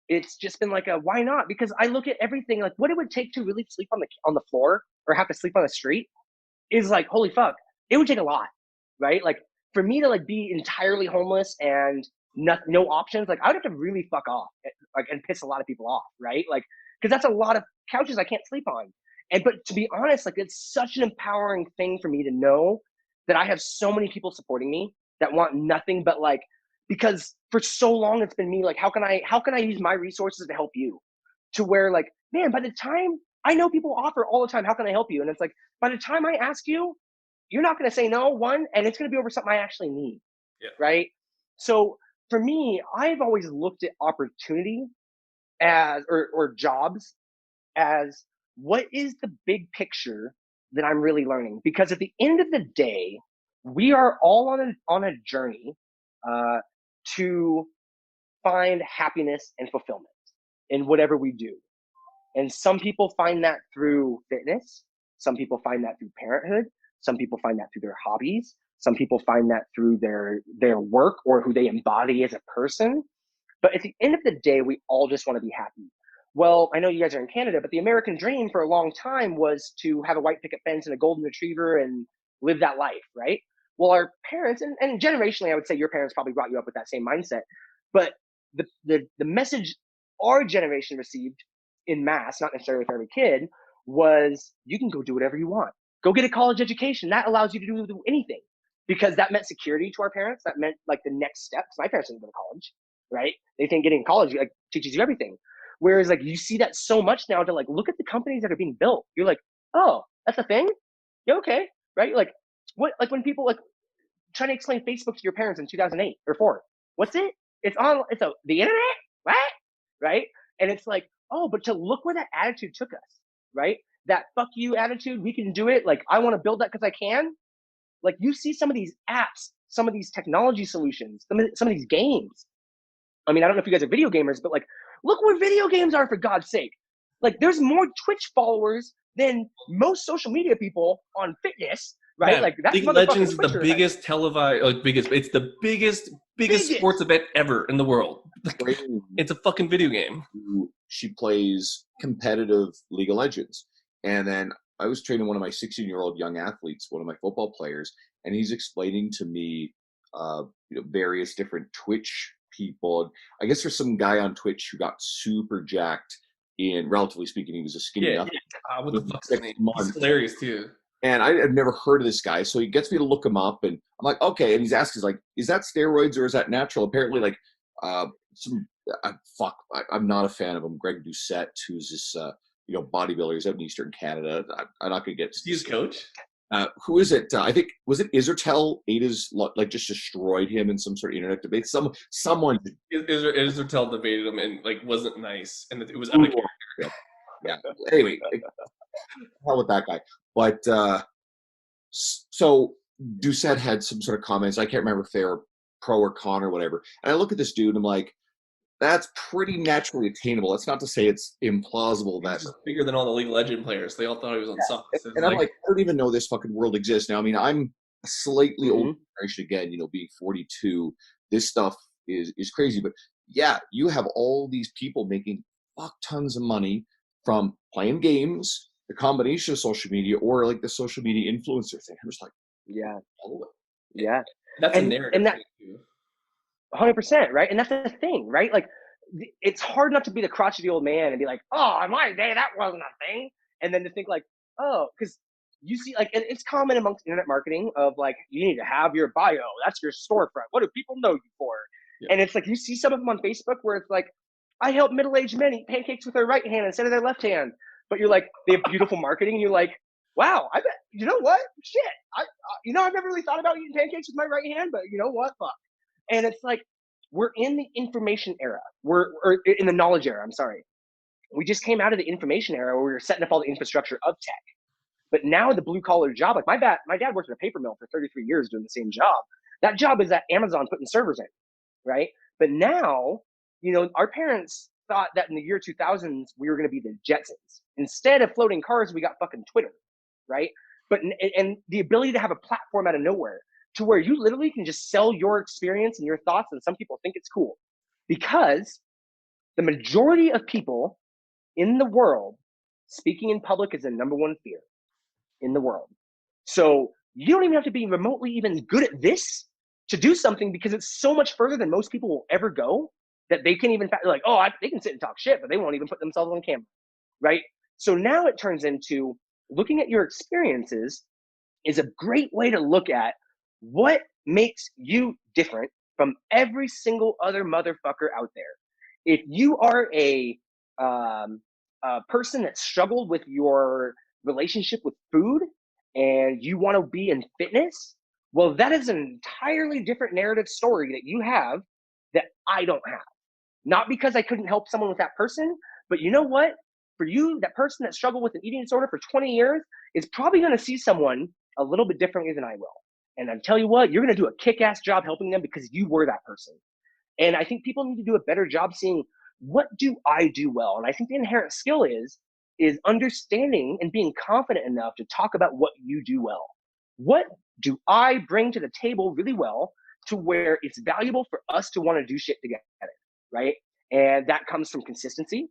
it's just been like a why not? Because I look at everything like what it would take to really sleep on the floor or have to sleep on the street is like, holy fuck, it would take a lot, right? Like, for me to like be entirely homeless and no options, like I would have to really fuck off, like, and piss a lot of people off, right? Like, because that's a lot of couches I can't sleep on. But to be honest, like, it's such an empowering thing for me to know that I have so many people supporting me that want nothing but like, because for so long it's been me like, how can I use my resources to help you? To where like, man, by the time I know people offer all the time, how can I help you? And it's like, by the time I ask you, you're not going to say no, one, and it's going to be over something I actually need. Yeah. Right. So for me, I've always looked at opportunity as, or jobs as, what is the big picture that I'm really learning? Because at the end of the day, we are all on a journey to find happiness and fulfillment in whatever we do. And some people find that through fitness. Some people find that through parenthood. Some people find that through their hobbies. Some people find that through their work or who they embody as a person. But at the end of the day, we all just want to be happy. Well, I know you guys are in Canada, but the American dream for a long time was to have a white picket fence and a golden retriever and live that life, right? Well, our parents, and generationally, I would say your parents probably brought you up with that same mindset. But the message our generation received in mass, not necessarily for every kid, was you can go do whatever you want. Go get a college education. That allows you to do anything, because that meant security to our parents. That meant like the next steps. My parents didn't go to college, right? They think getting college like teaches you everything. Whereas like you see that so much now to like look at the companies that are being built. You're like, oh, that's a thing? Yeah, okay, right? Like what? Like when people like trying to explain Facebook to your parents in 2008 or 4, what's it? It's on. It's the internet, what? Right? And it's like, oh, but to look where that attitude took us, right? That fuck you attitude, we can do it. Like I want to build that because I can. Like you see some of these apps, some of these technology solutions, some of these games. I mean, I don't know if you guys are video gamers, but like, look where video games are, for God's sake. Like, there's more Twitch followers than most social media people on fitness, right? Man, like that League of motherfucking Legends is the Twitcher biggest televised, like biggest. It's the biggest sports event ever in the world. It's a fucking video game. She plays competitive League of Legends, and then I was training one of my 16-year-old young athletes, one of my football players, and he's explaining to me, various different Twitch people. I guess there's some guy on Twitch who got super jacked. In relatively speaking, he was a skinny Yeah. nothing. What the fuck's his name? He's hilarious too. And I had never heard of this guy, so he gets me to look him up, and I'm like, okay. And he's asking, he's like, is that steroids or is that natural? Apparently, like, I'm not a fan of him. Greg Doucette, who's this, bodybuilder. He's out in Eastern Canada. I'm not going to get. He's coach. Who is it? I think, was it Isertel? Ada's like just destroyed him in some sort of internet debate. Someone. Isertel debated him and like wasn't nice, and it was out of character. Yeah. Anyway, hell with that guy. But so Doucette had some sort of comments. I can't remember if they were pro or con or whatever. And I look at this dude and I'm like, that's pretty naturally attainable. That's not to say it's implausible. He's just bigger than all the League of Legends players. They all thought he was on sauce. And I'm like, I don't even know this fucking world exists now. I mean, I'm a slightly older generation again, being 42. This stuff is crazy. But yeah, you have all these people making fuck tons of money from playing games, the combination of social media, or like the social media influencer thing. I'm just like, yeah. That's a narrative. And that 100%, right? And that's the thing, right? Like, it's hard not to be the crotchety old man and be like, oh, in my day, that wasn't a thing. And then to think like, oh, because you see, like, it's common amongst internet marketing of like, you need to have your bio. That's your storefront. What do people know you for? Yeah. And it's like, you see some of them on Facebook where it's like, I help middle-aged men eat pancakes with their right hand instead of their left hand. But you're like, they have beautiful marketing. And you're like, wow, I bet, you know what? Shit. I've never really thought about eating pancakes with my right hand, but you know what? Fuck. And it's like, we're in the information era. Or in the knowledge era, I'm sorry. We just came out of the information era where we were setting up all the infrastructure of tech. But now the blue collar job, like my dad worked in a paper mill for 33 years doing the same job. That job is at Amazon putting servers in, right? But now, our parents thought that in the year 2000s, we were going to be the Jetsons. Instead of floating cars, we got fucking Twitter, right? And the ability to have a platform out of nowhere to where you literally can just sell your experience and your thoughts, and some people think it's cool. Because the majority of people in the world, speaking in public is the number one fear in the world. So you don't even have to be remotely even good at this to do something, because it's so much further than most people will ever go that they can even, like, they can sit and talk shit, but they won't even put themselves on camera, right? So now it turns into looking at your experiences is a great way to look at what makes you different from every single other motherfucker out there. If you are a a person that struggled with your relationship with food and you want to be in fitness, well, that is an entirely different narrative story that you have that I don't have. Not because I couldn't help someone with that person, but you know what? For you, that person that struggled with an eating disorder for 20 years is probably going to see someone a little bit differently than I will. And I tell you what, you're going to do a kick-ass job helping them because you were that person. And I think people need to do a better job seeing, what do I do well? And I think the inherent skill is understanding and being confident enough to talk about what you do well. What do I bring to the table really well to where it's valuable for us to want to do shit together, right? And that comes from consistency.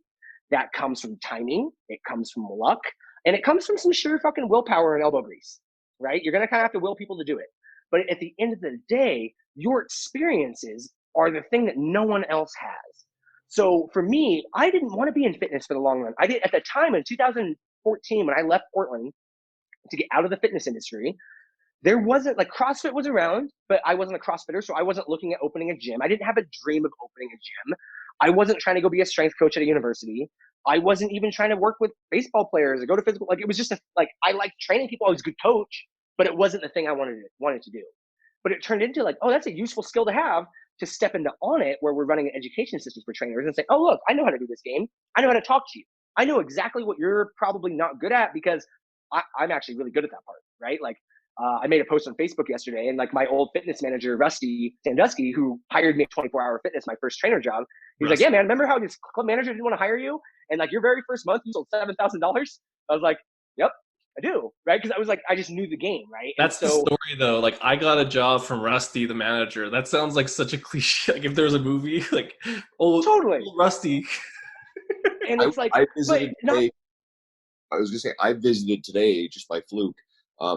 That comes from timing. It comes from luck. And it comes from some sheer fucking willpower and elbow grease, right? You're going to kind of have to will people to do it. But at the end of the day, your experiences are the thing that no one else has. So for me, I didn't want to be in fitness for the long run. I did at the time in 2014 when I left Portland to get out of the fitness industry. There wasn't, like, CrossFit was around, but I wasn't a CrossFitter, so I wasn't looking at opening a gym. I didn't have a dream of opening a gym. I wasn't trying to go be a strength coach at a university. I wasn't even trying to work with baseball players or go to physical. Like, it was just I liked training people. I was a good coach, but it wasn't the thing I wanted to do. But it turned into like, oh, that's a useful skill to have to step into On It, where we're running an education system for trainers and say, oh, look, I know how to do this game. I know how to talk to you. I know exactly what you're probably not good at because I'm actually really good at that part, right? Like, I made a post on Facebook yesterday, and like my old fitness manager, Rusty Sandusky, who hired me at 24-hour fitness, my first trainer job. He's like, yeah, man, remember how this club manager didn't want to hire you? And like your very first month, you sold $7,000. I was like, yep, I do, right? Because I was like, I just knew the game, right? That's the story, though. Like, I got a job from Rusty, the manager. That sounds like such a cliche. Like, if there was a movie, like, old Rusty. And it's like, I visited today. I was gonna say, I visited today just by fluke.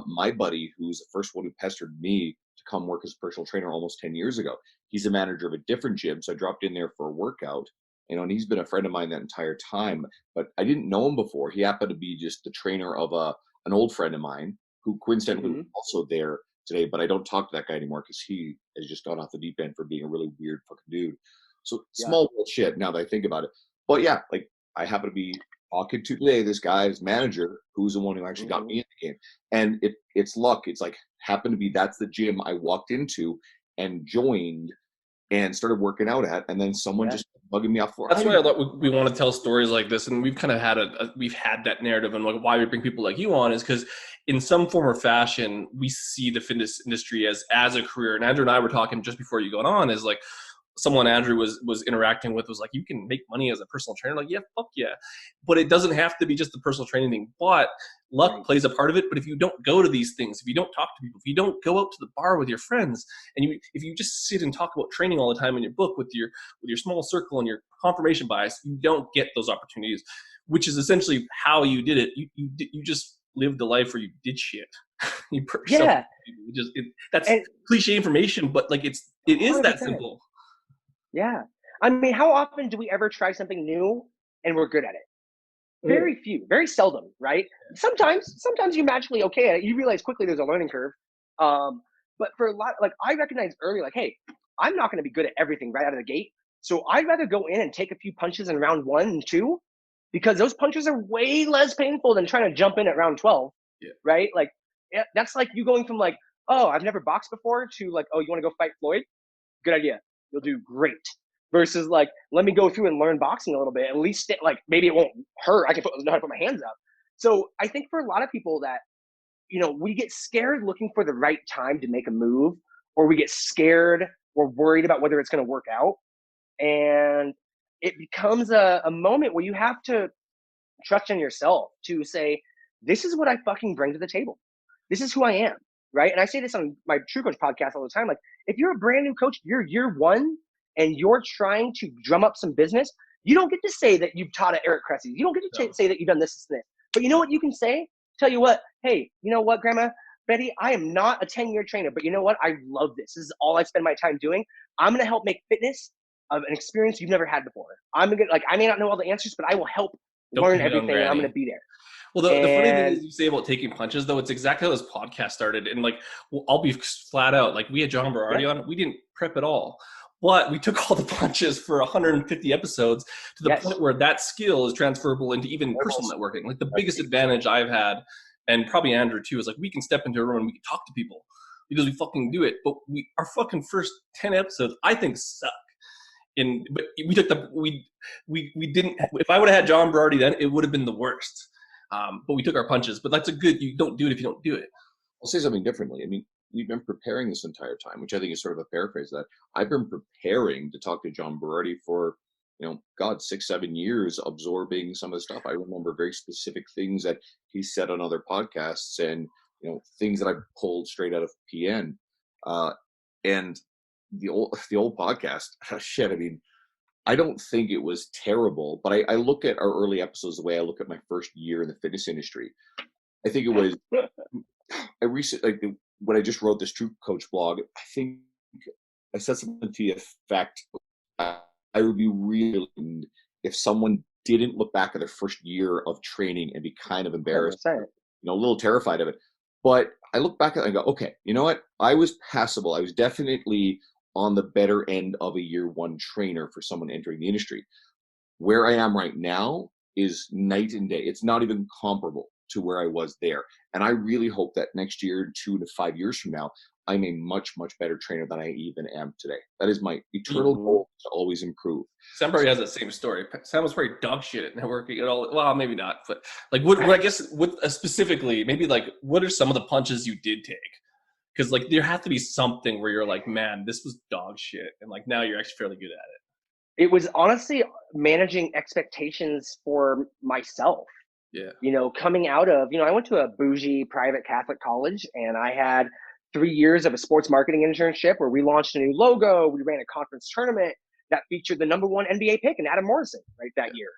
My buddy, who's the first one who pestered me to come work as a personal trainer almost 10 years ago. He's a manager of a different gym, so I dropped in there for a workout. And he's been a friend of mine that entire time, but I didn't know him before. He happened to be just the trainer of an old friend of mine who coincidentally was also there today, but I don't talk to that guy anymore because he has just gone off the deep end for being a really weird fucking dude. So small little shit now that I think about it. But yeah, like, I happen to be talking to today this guy's manager who's the one who actually got me in the game. And it's luck. It's like happened to be that's the gym I walked into and joined and started working out at, and then someone just bugging me off for. That's why I thought we want to tell stories like this, and we've kind of had we've had that narrative, and like why we bring people like you on is because in some form or fashion we see the fitness industry as a career. And Andrew and I were talking just before you got on, is like someone Andrew was interacting with was like, you can make money as a personal trainer. Like, yeah, fuck yeah. But it doesn't have to be just the personal training thing. But luck plays a part of it. But if you don't go to these things, if you don't talk to people, if you don't go out to the bar with your friends, and if you just sit and talk about training all the time in your book with your small circle and your confirmation bias, you don't get those opportunities, which is essentially how you did it. You just lived a life where you did shit. You put yourself, that's cliche information, but like it is 100%. That simple. Yeah. I mean, how often do we ever try something new and we're good at it? Very few, very seldom, right? Sometimes you're magically okay at it. You realize quickly there's a learning curve. But for a lot, like, I recognized early, like, hey, I'm not going to be good at everything right out of the gate. So I'd rather go in and take a few punches in round 1 and 2, because those punches are way less painful than trying to jump in at round 12, right? Like, that's like you going from like, oh, I've never boxed before, to like, oh, you want to go fight Floyd? Good idea. You'll do great. Versus like, let me go through and learn boxing a little bit. At least like maybe it won't hurt. I can know how to put my hands up. So I think for a lot of people that, we get scared looking for the right time to make a move, or we get scared or worried about whether it's going to work out. And it becomes a moment where you have to trust in yourself to say, this is what I fucking bring to the table. This is who I am. Right. And I say this on my True Coach podcast all the time. Like, if you're a brand new coach, you're year 1 and you're trying to drum up some business, you don't get to say that you've taught at Eric Cressy's. You don't get to say that you've done this and this. But you know what you can say? Tell you what, hey, you know what, Grandma Betty, I am not a 10-year trainer, but you know what? I love this. This is all I spend my time doing. I'm going to help make fitness an experience you've never had before. I may not know all the answers, but I will help learn everything, and I'm going to be there. Well, the funny thing is, you say about taking punches, though, it's exactly how this podcast started. And like, I'll be flat out. Like, we had John Berardi on. We didn't prep at all. But we took all the punches for 150 episodes to the point where that skill is transferable into even personal networking. Like the biggest advantage I've had, and probably Andrew too, is like we can step into a room and we can talk to people because we fucking do it. But our fucking first 10 episodes, I think, suck. But we took we didn't. If I would have had John Berardi then, it would have been the worst. But we took our punches. But that's you don't do it if you don't do it. I'll say something differently. I mean, we've been preparing this entire time, which I think is sort of a paraphrase of that. I've been preparing to talk to John Berardi for, 6-7 years, absorbing some of the stuff. I remember very specific things that he said on other podcasts, and things that I pulled straight out of PN. And the old podcast, shit. I mean, I don't think it was terrible, but I look at our early episodes the way I look at my first year in the fitness industry. I think it was. When I just wrote this True Coach blog, I think I said something to the effect, I would be really if someone didn't look back at their first year of training and be kind of embarrassed, 100%. a little terrified of it. But I look back at it and go, okay, you know what? I was passable. I was definitely on the better end of a year one trainer for someone entering the industry. Where I am right now is night and day. It's not even comparable to where I was there. And I really hope that next year, 2 to 5 years from now, I'm a much, much better trainer than I even am today. That is my eternal goal, to always improve. Sam probably has that same story. Sam was pretty dog shit at networking at all. Well, maybe not, but like what specifically, maybe like what are some of the punches you did take? Because like there has to be something where you're like, man, this was dog shit, and like now you're actually fairly good at it. It was honestly managing expectations for myself. Yeah. Coming out of, I went to a bougie private Catholic college, and I had 3 years of a sports marketing internship where we launched a new logo. We ran a conference tournament that featured the number 1 NBA pick and Adam Morrison right that year.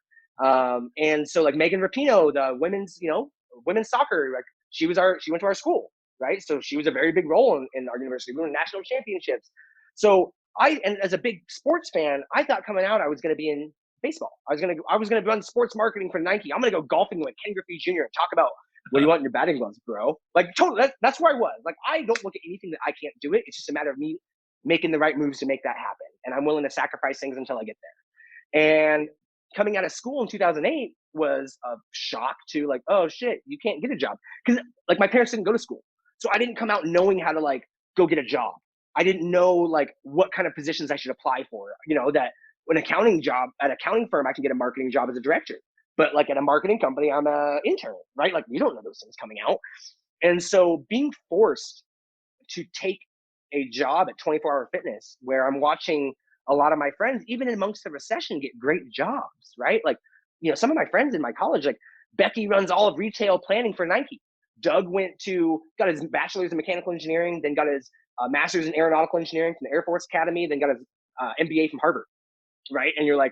And so like Megan Rapinoe, the women's soccer, like she went to our school, right? So she was a very big role in our university. We won national championships. So and as a big sports fan, I thought coming out I was going to be in baseball. I was gonna run sports marketing for Nike. I'm gonna go golfing with Ken Griffey Jr. and talk about what do you want in your batting gloves, bro. Like totally, that's where I was. Like I don't look at anything that I can't do it. It's just a matter of me making the right moves to make that happen, and I'm willing to sacrifice things until I get there. And coming out of school in 2008 was a shock to like, oh shit, you can't get a job because like my parents didn't go to school, so I didn't come out knowing how to like go get a job. I didn't know like what kind of positions I should apply for. That an accounting job at an accounting firm, I can get a marketing job as a director. But like at a marketing company, I'm an intern, right? Like you don't know those things coming out. And so being forced to take a job at 24 Hour Fitness where I'm watching a lot of my friends, even amongst the recession, get great jobs, right? Like, some of my friends in my college, like Becky runs all of retail planning for Nike. Doug got his bachelor's in mechanical engineering, then got his master's in aeronautical engineering from the Air Force Academy, then got his MBA from Harvard. Right. And you're like,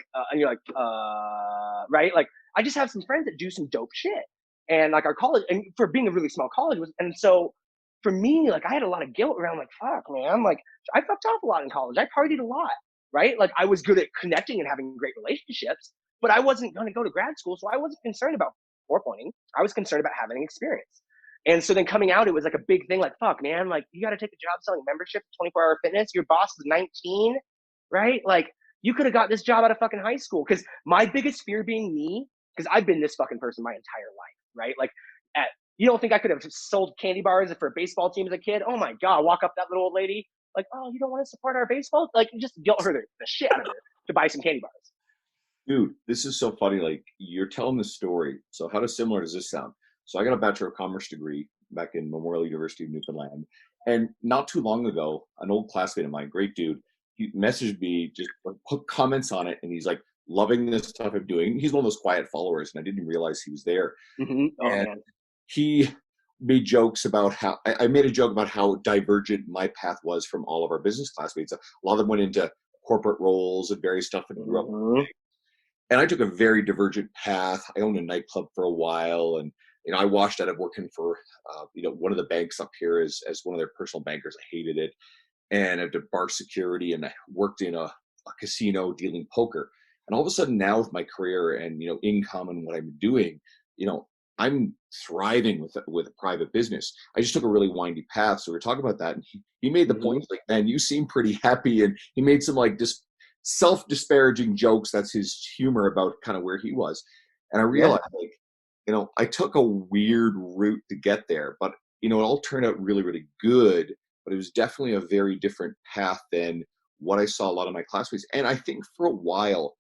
right. Like I just have some friends that do some dope shit, and like our college, and for being a really small college and so for me, like I had a lot of guilt around like, fuck man, like I fucked off a lot in college. I partied a lot. Right. Like I was good at connecting and having great relationships, but I wasn't going to go to grad school. So I wasn't concerned about 4-pointing. I was concerned about having experience. And so then coming out, it was like a big thing, like, fuck man, like you got to take a job selling membership at 24 Hour Fitness. Your boss is 19. Right. Like, you could have got this job out of fucking high school. Because my biggest fear being me, because I've been this fucking person my entire life, right? Like, you don't think I could have sold candy bars for a baseball team as a kid? Oh my God, walk up that little old lady, like, oh, you don't want to support our baseball? Like, you just guilt her the shit out of her to buy some candy bars. Dude, this is so funny. Like, you're telling the story. So how similar does this sound? So I got a Bachelor of Commerce degree back in Memorial University of Newfoundland. And not too long ago, an old classmate of mine, great dude, he messaged me, just put comments on it, and he's like, loving this stuff I'm doing. He's one of those quiet followers, and I didn't realize he was there. Mm-hmm. Oh, and man. He made jokes about how I made a joke about how divergent my path was from all of our business classmates. A lot of them went into corporate roles and various stuff and grew up. Mm-hmm. And I took a very divergent path. I owned a nightclub for a while, and I washed out of working for one of the banks up here as one of their personal bankers. I hated it. And I did bar security, and I worked in a casino dealing poker. And all of a sudden now with my career and, income and what I'm doing, I'm thriving with a private business. I just took a really windy path. So we are talking about that. And he made the Mhm. point, like, man, you seem pretty happy. And he made some like just self-disparaging jokes. That's his humor about kind of where he was. And I Yeah. realized, like, I took a weird route to get there, but it all turned out really, really good. But it was definitely a very different path than what I saw a lot of my classmates. And I think for a while,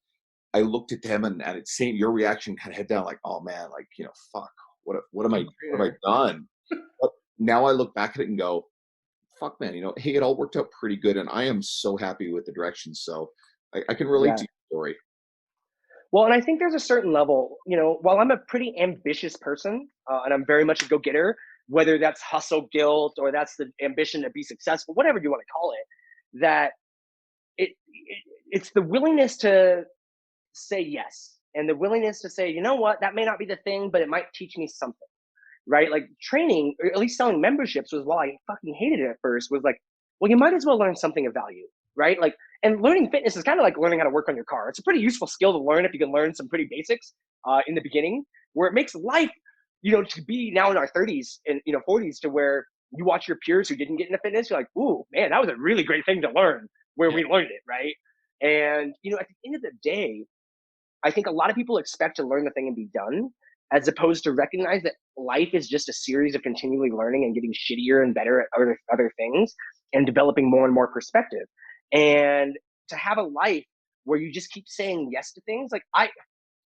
I looked at them and it's same your reaction, kind of head down, like, oh man, like, fuck, what have I done? But now I look back at it and go, fuck man, hey, it all worked out pretty good and I am so happy with the direction. So I can relate Yeah. to your story. Well, and I think there's a certain level, while I'm a pretty ambitious person, and I'm very much a go-getter, whether that's hustle guilt or that's the ambition to be successful, whatever you want to call it, that it's the willingness to say yes and the willingness to say, you know what, that may not be the thing, but it might teach me something, right? Like training, or at least selling memberships was, while I fucking hated it at first, was like, well, you might as well learn something of value, right? Like, and learning fitness is kind of like learning how to work on your car. It's a pretty useful skill to learn if you can learn some pretty basics in the beginning, where it makes life, to be now in our 30s and 40s, to where you watch your peers who didn't get into fitness, you're like, ooh, man, that was a really great thing to learn where Yeah. we learned it, right? And at the end of the day, I think a lot of people expect to learn the thing and be done, as opposed to recognize that life is just a series of continually learning and getting shittier and better at other things and developing more and more perspective. And to have a life where you just keep saying yes to things, like I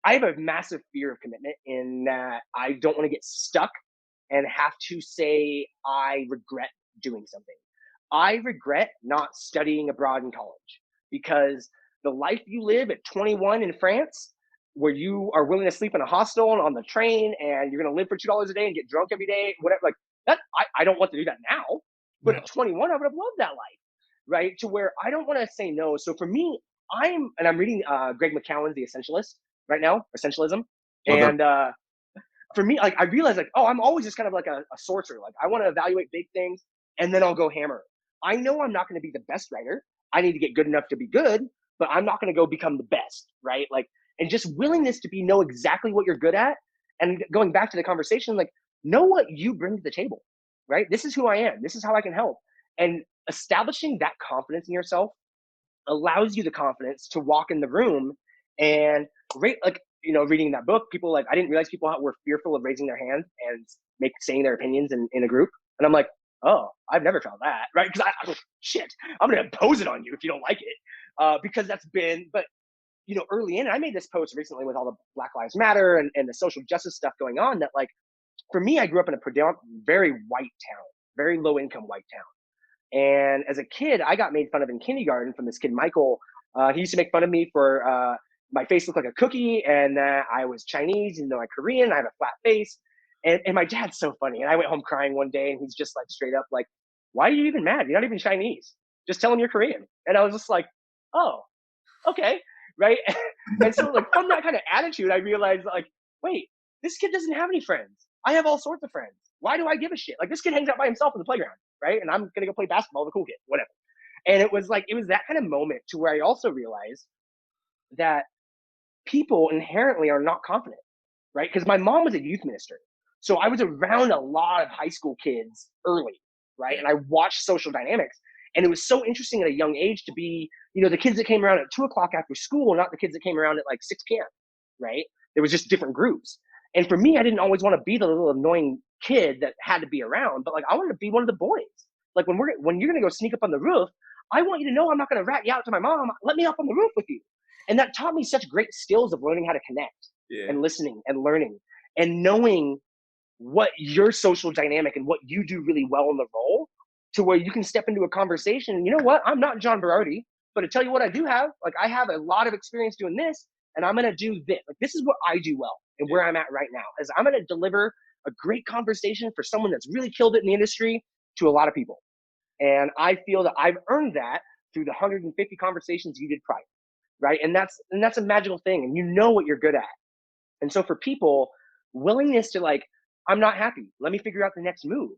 have a massive fear of commitment, in that I don't want to get stuck and have to say I regret doing something. I regret not studying abroad in college, because the life you live at 21 in France, where you are willing to sleep in a hostel and on the train, and you're going to live for $2 a day and get drunk every day, whatever, like that, I don't want to do that now. But No. at 21, I would have loved that life, right? To where I don't want to say no. So for me, I'm reading Greg McCowan's The Essentialist right now, Essentialism. Love that. And for me, like I realized, like, oh, I'm always just kind of like a sorcerer. Like I want to evaluate big things and then I'll go hammer. I know I'm not going to be the best writer. I need to get good enough to be good, but I'm not going to go become the best, right? Like, and just willingness to know exactly what you're good at. And going back to the conversation, like, know what you bring to the table, right? This is who I am. This is how I can help. And establishing that confidence in yourself allows you the confidence to walk in the room and like, reading that book, people, like, I didn't realize people were fearful of raising their hand and saying their opinions in a group. And I'm like, oh, I've never felt that, right? Because shit, I'm going to impose it on you if you don't like it. Because that's been, but early in, I made this post recently with all the Black Lives Matter and the social justice stuff going on, that, like, for me, I grew up in a very white town, very low income white town. And as a kid, I got made fun of in kindergarten from this kid, Michael. He used to make fun of me for my face looked like a cookie, and I was Chinese, even though I'm Korean. I have a flat face. And my dad's so funny. And I went home crying one day, and he's just like straight up like, why are you even mad? You're not even Chinese. Just tell him you're Korean. And I was just like, oh, okay. Right. And so, like, from that kind of attitude, I realized, like, wait, this kid doesn't have any friends. I have all sorts of friends. Why do I give a shit? Like, this kid hangs out by himself in the playground, right? And I'm going to go play basketball with a cool kid, whatever. And it was that kind of moment to where I also realized that people inherently are not confident, right? Because my mom was a youth minister. So I was around a lot of high school kids early, right? Yeah. And I watched social dynamics. And it was so interesting at a young age to be, the kids that came around at 2 o'clock after school, not the kids that came around at like 6 p.m., right? There was just different groups. And for me, I didn't always want to be the little annoying kid that had to be around, but like I wanted to be one of the boys. Like when you're gonna go sneak up on the roof, I want you to know I'm not gonna rat you out to my mom. Let me up on the roof with you. And that taught me such great skills of learning how to connect Yeah. and listening and learning and knowing what your social dynamic and what you do really well in the role, to where you can step into a conversation and, you know what, I'm not John Berardi, but to tell you what I do have, like, I have a lot of experience doing this, and I'm going to do this. Like, this is what I do well and where I'm at right now is I'm going to deliver a great conversation for someone that's really killed it in the industry to a lot of people. And I feel that I've earned that through the 150 conversations you did prior, right? And that's a magical thing, and you know what you're good at. And so for people, willingness to, like, I'm not happy, let me figure out the next move,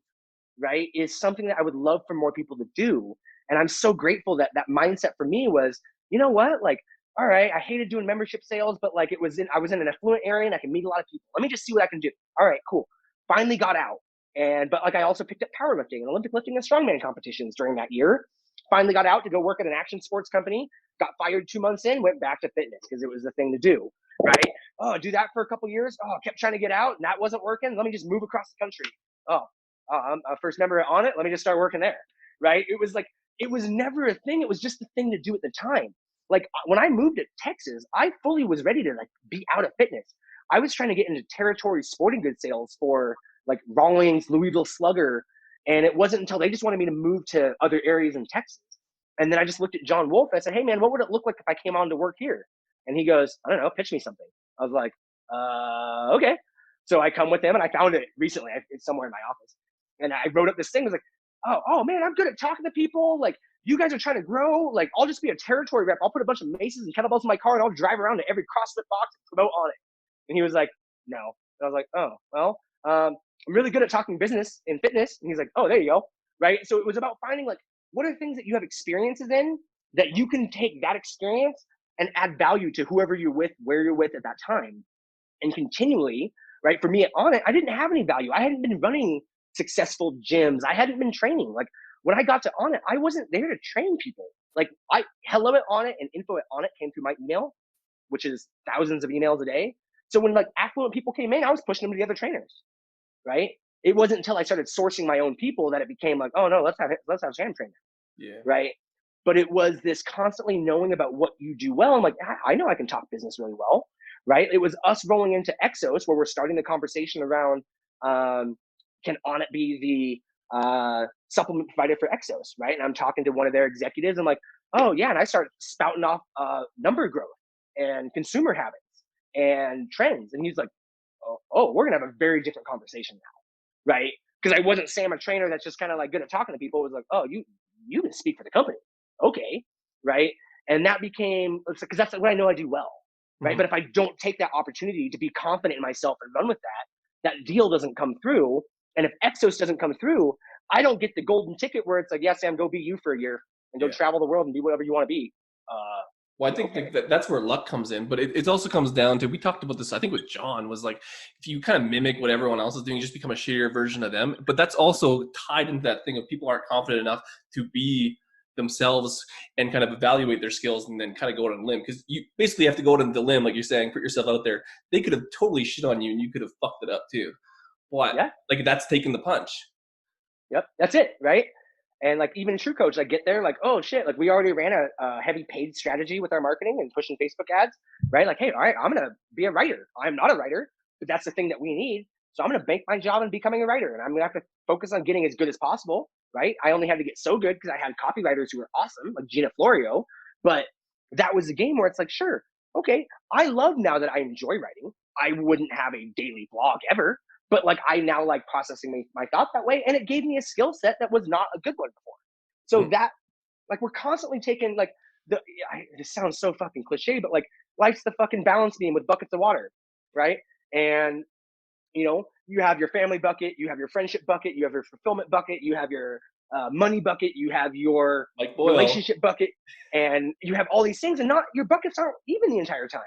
right, is something that I would love for more people to do. And I'm so grateful that that mindset for me was, you know what, like, all right, I hated doing membership sales, but like I was in an affluent area and I can meet a lot of people. Let me just see what I can do. All right, cool. Finally got out. But like I also picked up powerlifting and Olympic lifting and strongman competitions during that year. Finally got out to go work at an action sports company. Got fired 2 months in, went back to fitness because it was the thing to do, right? Oh, do that for a couple years. Oh, kept trying to get out and that wasn't working. Let me just move across the country. Oh, I'm a first member on it. Let me just start working there, right? It was like, it was never a thing. It was just the thing to do at the time. Like when I moved to Texas, I fully was ready to like be out of fitness. I was trying to get into territory sporting goods sales for like Rawlings, Louisville Slugger, and it wasn't until they just wanted me to move to other areas in Texas. And then I just looked at John Wolf and I said, "Hey man, what would it look like if I came on to work here?" And he goes, "I don't know, pitch me something." I was like, okay. So I come with him and I found it recently. It's somewhere in my office. And I wrote up this thing. I was like, oh man, I'm good at talking to people. Like, you guys are trying to grow. Like, I'll just be a territory rep. I'll put a bunch of maces and kettlebells in my car and I'll drive around to every CrossFit box and promote on it. And he was like, no. And I was like, oh, well, I'm really good at talking business and fitness. And he's like, oh, there you go. Right. So it was about finding like, what are things that you have experiences in that you can take that experience and add value to whoever you're with, where you're with at that time. And continually, right? For me on it, I didn't have any value. I hadn't been running successful gyms. I hadn't been training. Like when I got to on it, I wasn't there to train people. Like hello at on it and info at on it came through my email, which is thousands of emails a day. So when like affluent people came in, I was pushing them to the other trainers, right? It wasn't until I started sourcing my own people that it became like, oh no, let's have Sam train them, Yeah. right? But it was this constantly knowing about what you do well. I'm like, I know I can talk business really well, right? It was us rolling into Exos where we're starting the conversation around can Onnit be the supplement provider for Exos, right? And I'm talking to one of their executives. I'm like, oh yeah, and I start spouting off number growth and consumer habits and trends, and he's like, oh, we're gonna have a very different conversation now, right? Because I wasn't Sam, a trainer that's just kind of like good at talking to people. It was like, oh, you can speak for the company, okay, right? And that became, because that's what I know I do well, right? But if I don't take that opportunity to be confident in myself and run with that deal doesn't come through. And if Exos doesn't come through, I don't get the golden ticket where it's like, yeah, Sam, go be you for a year and go travel the world and be whatever you want to be. Well, I think that's where luck comes in, but it also comes down to, we talked about this, I think with John, was like, if you kind of mimic what everyone else is doing, you just become a shittier version of them. But that's also tied into that thing of people aren't confident enough to be themselves and kind of evaluate their skills and then kind of go out on a limb. Because you basically have to go out on the limb, like you're saying, put yourself out there. They could have totally shit on you and you could have fucked it up too. What? Yeah. Like that's taking the punch. Yep, that's it, right? And like even True Coach, like get there, like, oh shit, like we already ran a heavy paid strategy with our marketing and pushing Facebook ads, right? Like, hey, all right, I'm gonna be a writer. I'm not a writer, but that's the thing that we need. So I'm gonna bank my job in becoming a writer, and I'm gonna have to focus on getting as good as possible, right? I only had to get so good because I had copywriters who were awesome, like Gina Florio. But that was a game where it's like, sure, okay, I love now that I enjoy writing. I wouldn't have a daily blog ever, but like I now like processing my thoughts that way, and it gave me a skill set that was not a good one before. So that, like, we're constantly taking like this sounds so fucking cliche, but like life's the fucking balance beam with buckets of water, right? And you know, you have your family bucket, you have your friendship bucket, you have your fulfillment bucket, you have your money bucket, you have your Like Boyle. relationship bucket, and you have all these things, and not your buckets aren't even the entire time,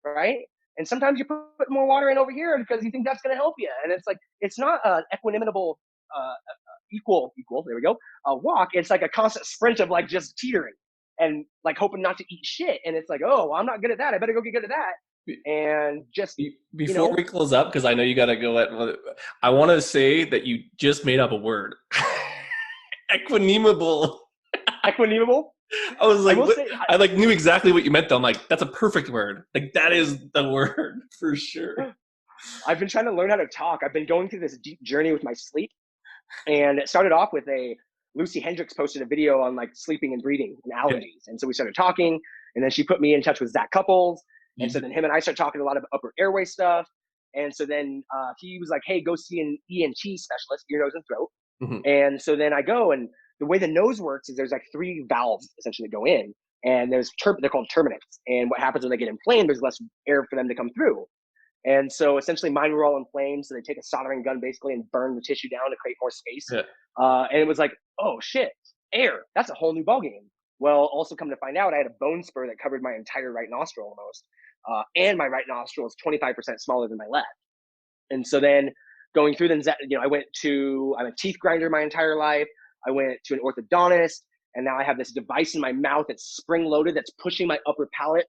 right? And sometimes you put more water in over here because you think that's going to help you, and it's like it's not an equanimable, equal. There we go. A walk. It's like a constant sprint of like just teetering and like hoping not to eat shit. And it's like, oh, well, I'm not good at that. I better go get good at that. And just before we close up, because I know you got to go I want to say that you just made up a word. Equanimable. Equanimable. I was like, I like knew exactly what you meant though. I'm like, that's a perfect word. Like that is the word for sure. I've been trying to learn how to talk. I've been going through this deep journey with my sleep, and it started off with Lucy Hendricks posted a video on like sleeping and breathing and allergies, and so we started talking, and then she put me in touch with Zach Couples, and so then him and I started talking a lot of upper airway stuff, and so then he was like, hey, go see an ENT specialist, ear, nose, and throat, and so then I go, and the way the nose works is there's like 3 valves essentially that go in, and there's they're called terminants, and what happens when they get inflamed, there's less air for them to come through. And so essentially mine were all inflamed. So they take a soldering gun basically and burn the tissue down to create more space. Yeah. And it was like, oh shit, air. That's a whole new ballgame. Well, also come to find out, I had a bone spur that covered my entire right nostril almost, and my right nostril is 25% smaller than my left. And so then going through, then I'm a teeth grinder my entire life. I went to an orthodontist, and now I have this device in my mouth that's spring loaded that's pushing my upper palate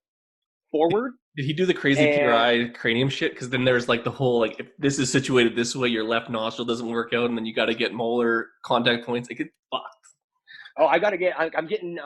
forward. Did he do the crazy And PRI cranium shit? Because then there's like the whole like, if this is situated this way, your left nostril doesn't work out, and then you got to get molar contact points. Like, it's fucked. oh, I'm getting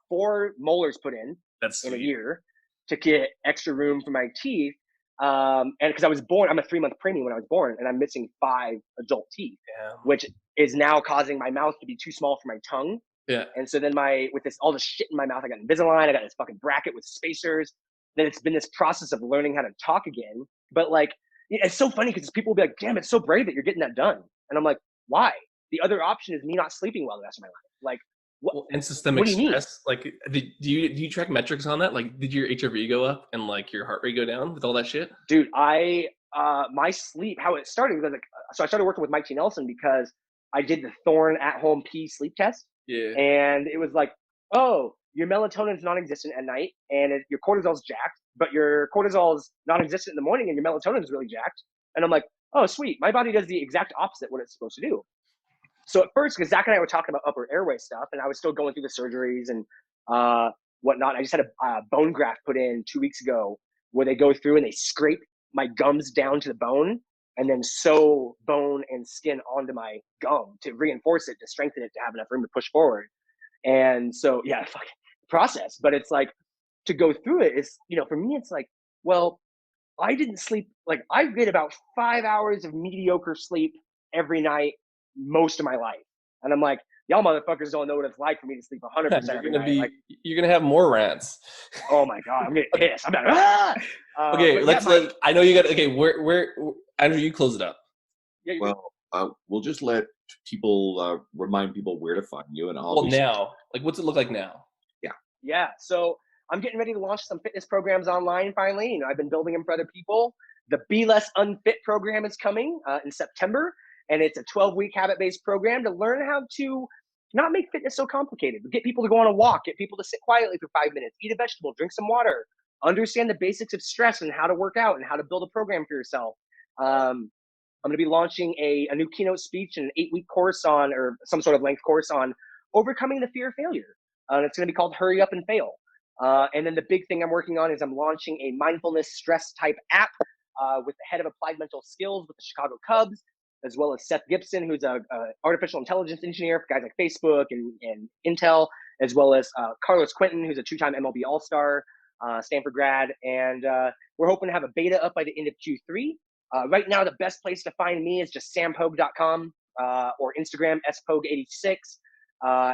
4 molars put in That's a sweet. year to get extra room for my teeth. And because I was born, I'm a 3-month preemie when I was born, and I'm missing 5 adult teeth, Yeah. which is now causing my mouth to be too small for my tongue. Yeah. And so then with all this shit in my mouth, I got Invisalign, I got this fucking bracket with spacers. Then it's been this process of learning how to talk again. But like, it's so funny because people will be like, damn, it's so brave that you're getting that done. And I'm like, why? The other option is me not sleeping well the rest of my life. Like, what? Well, and systemic What do you mean? stress. Like, do you track metrics on that? Like, did your HRV go up and like your heart rate go down with all that shit? Dude, my sleep, how it started was like, so I started working with Mike T. Nelson because I did the Thorne at-home pee sleep test. Yeah. And it was like, oh, your melatonin is non-existent at night, and your cortisol's jacked, but your cortisol is non-existent in the morning, and your melatonin is really jacked. And I'm like, oh, sweet. My body does the exact opposite what it's supposed to do. So at first, because Zach and I were talking about upper airway stuff, and I was still going through the surgeries and whatnot. I just had a bone graft put in 2 weeks ago, where they go through and they scrape my gums down to the bone, and then sew bone and skin onto my gum to reinforce it, to strengthen it, to have enough room to push forward. And so, yeah, fucking process. But it's like, to go through it is, for me, it's like, well, I didn't sleep. Like, I get about 5 hours of mediocre sleep every night, most of my life. And I'm like, y'all motherfuckers don't know what it's like for me to sleep 100% every night. Like, You're gonna have more rants. oh my God, I'm getting pissed. I'm like, Okay, I know you got. Okay, where Andrew, you close it up. Yeah, Well, we'll just let people remind people where to find you, and Well, now, like, what's it look like now? yeah. So I'm getting ready to launch some fitness programs online finally. I've been building them for other people. The Be Less Unfit program is coming in September, and it's a 12-week habit-based program to learn how to not make fitness so complicated, but get people to go on a walk, get people to sit quietly for 5 minutes, eat a vegetable, drink some water, understand the basics of stress and how to work out and how to build a program for yourself. I'm going to be launching a new keynote speech and an 8-week course or some sort of length course on overcoming the fear of failure. And it's going to be called Hurry Up and Fail. And then the big thing I'm working on is I'm launching a mindfulness stress type app with the head of applied mental skills with the Chicago Cubs, as well as Seth Gibson, who's a artificial intelligence engineer for guys like Facebook and Intel, as well as Carlos Quentin, who's a 2-time MLB All-Star, Stanford grad. And we're hoping to have a beta up by the end of Q3. Right now, the best place to find me is just sampogue.com or Instagram, spogue86.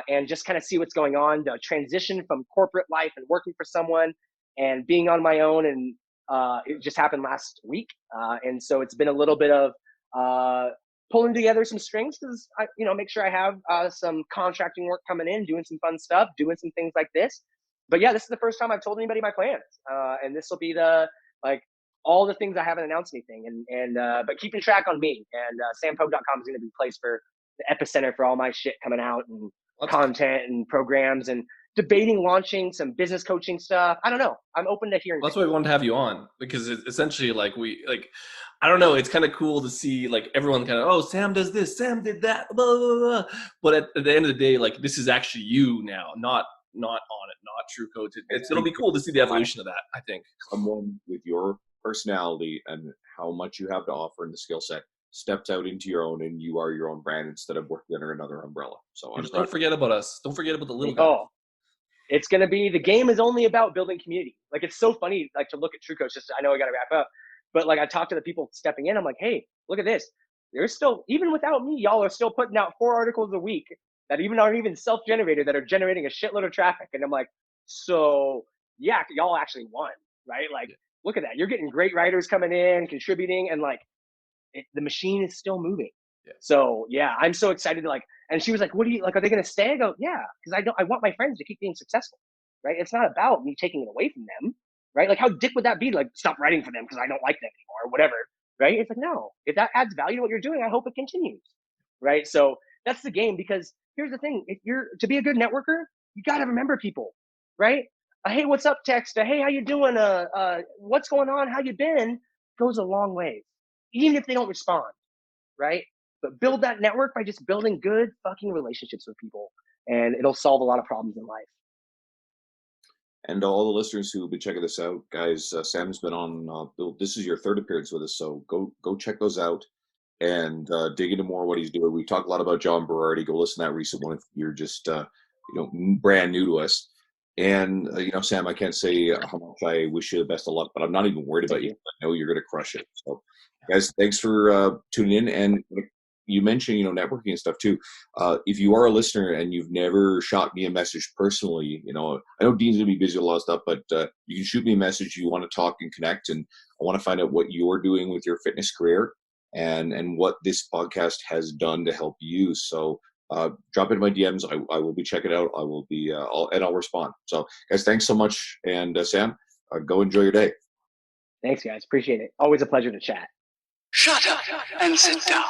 And just kind of see what's going on. The transition from corporate life and working for someone and being on my own, and it just happened last week. And so it's been a little bit of pulling together some strings, because I, make sure I have some contracting work coming in, doing some fun stuff, doing some things like this. But yeah, this is the first time I've told anybody my plans, and this will be all the things I haven't announced anything, but keeping track on me, and sampogue.com is going to be a place for the epicenter for all my shit coming out, and content and programs, and debating launching some business coaching stuff. I don't know. I'm open to hearing. That's why we wanted to have you on, because it's essentially I don't know. It's kind of cool to see like everyone kind of, oh, Sam does this, Sam did that, blah, blah, blah. But at the end of the day, like, this is actually you now, not on it, not True Coach. It'll be cool to see the evolution of that, I think. Someone with your personality and how much you have to offer in the skill set steps out into your own, and you are your own brand instead of working under another umbrella. So Just don't forget about us. Don't forget about the little guy. Oh, it's going to be, the game is only about building community. Like, it's so funny, like, to look at True Coach. I know I got to wrap up, but like, I talk to the people stepping in. I'm like, hey, look at this. There's still, even without me, y'all are still putting out 4 articles a week that aren't even self-generated, that are generating a shitload of traffic. And I'm like, so yeah, y'all actually won, right? Like, look at that. You're getting great writers coming in, contributing, and like, the machine is still moving. Yeah. So yeah, I'm so excited to and she was like, what do you like? Are they going to stay? I go, yeah, because I want my friends to keep being successful, right? It's not about me taking it away from them, right? Like, how dick would that be? Like, stop writing for them because I don't like them anymore or whatever, right? It's like, no, if that adds value to what you're doing, I hope it continues, right? So that's the game, because here's the thing. If you're to be a good networker, You got to remember people, right? Hey, what's up text, hey, how you doing, what's going on, how you been, goes a long way, even if they don't respond, right? But build that network by just building good fucking relationships with people, and it'll solve a lot of problems in life. And all the listeners who will be checking this out, guys, Sam's been on. Bill, this is your third appearance with us, so go check those out and dig into more of what he's doing. We talked a lot about John Berardi. Go listen to that recent one if you're just brand new to us. And Sam, I can't say how much I wish you the best of luck, but I'm not even worried about you. I know you're going to crush it. So, guys, thanks for tuning in. And you mentioned networking and stuff too. If you are a listener and you've never shot me a message personally, I know Dean's gonna be busy with a lot of stuff, but you can shoot me a message. You want to talk and connect, and I want to find out what you're doing with your fitness career and what this podcast has done to help you. So drop into my DMs. I will be checking it out. I will be I'll respond. So guys, thanks so much. And Sam, go enjoy your day. Thanks, guys. Appreciate it. Always a pleasure to chat. Shut up and sit down.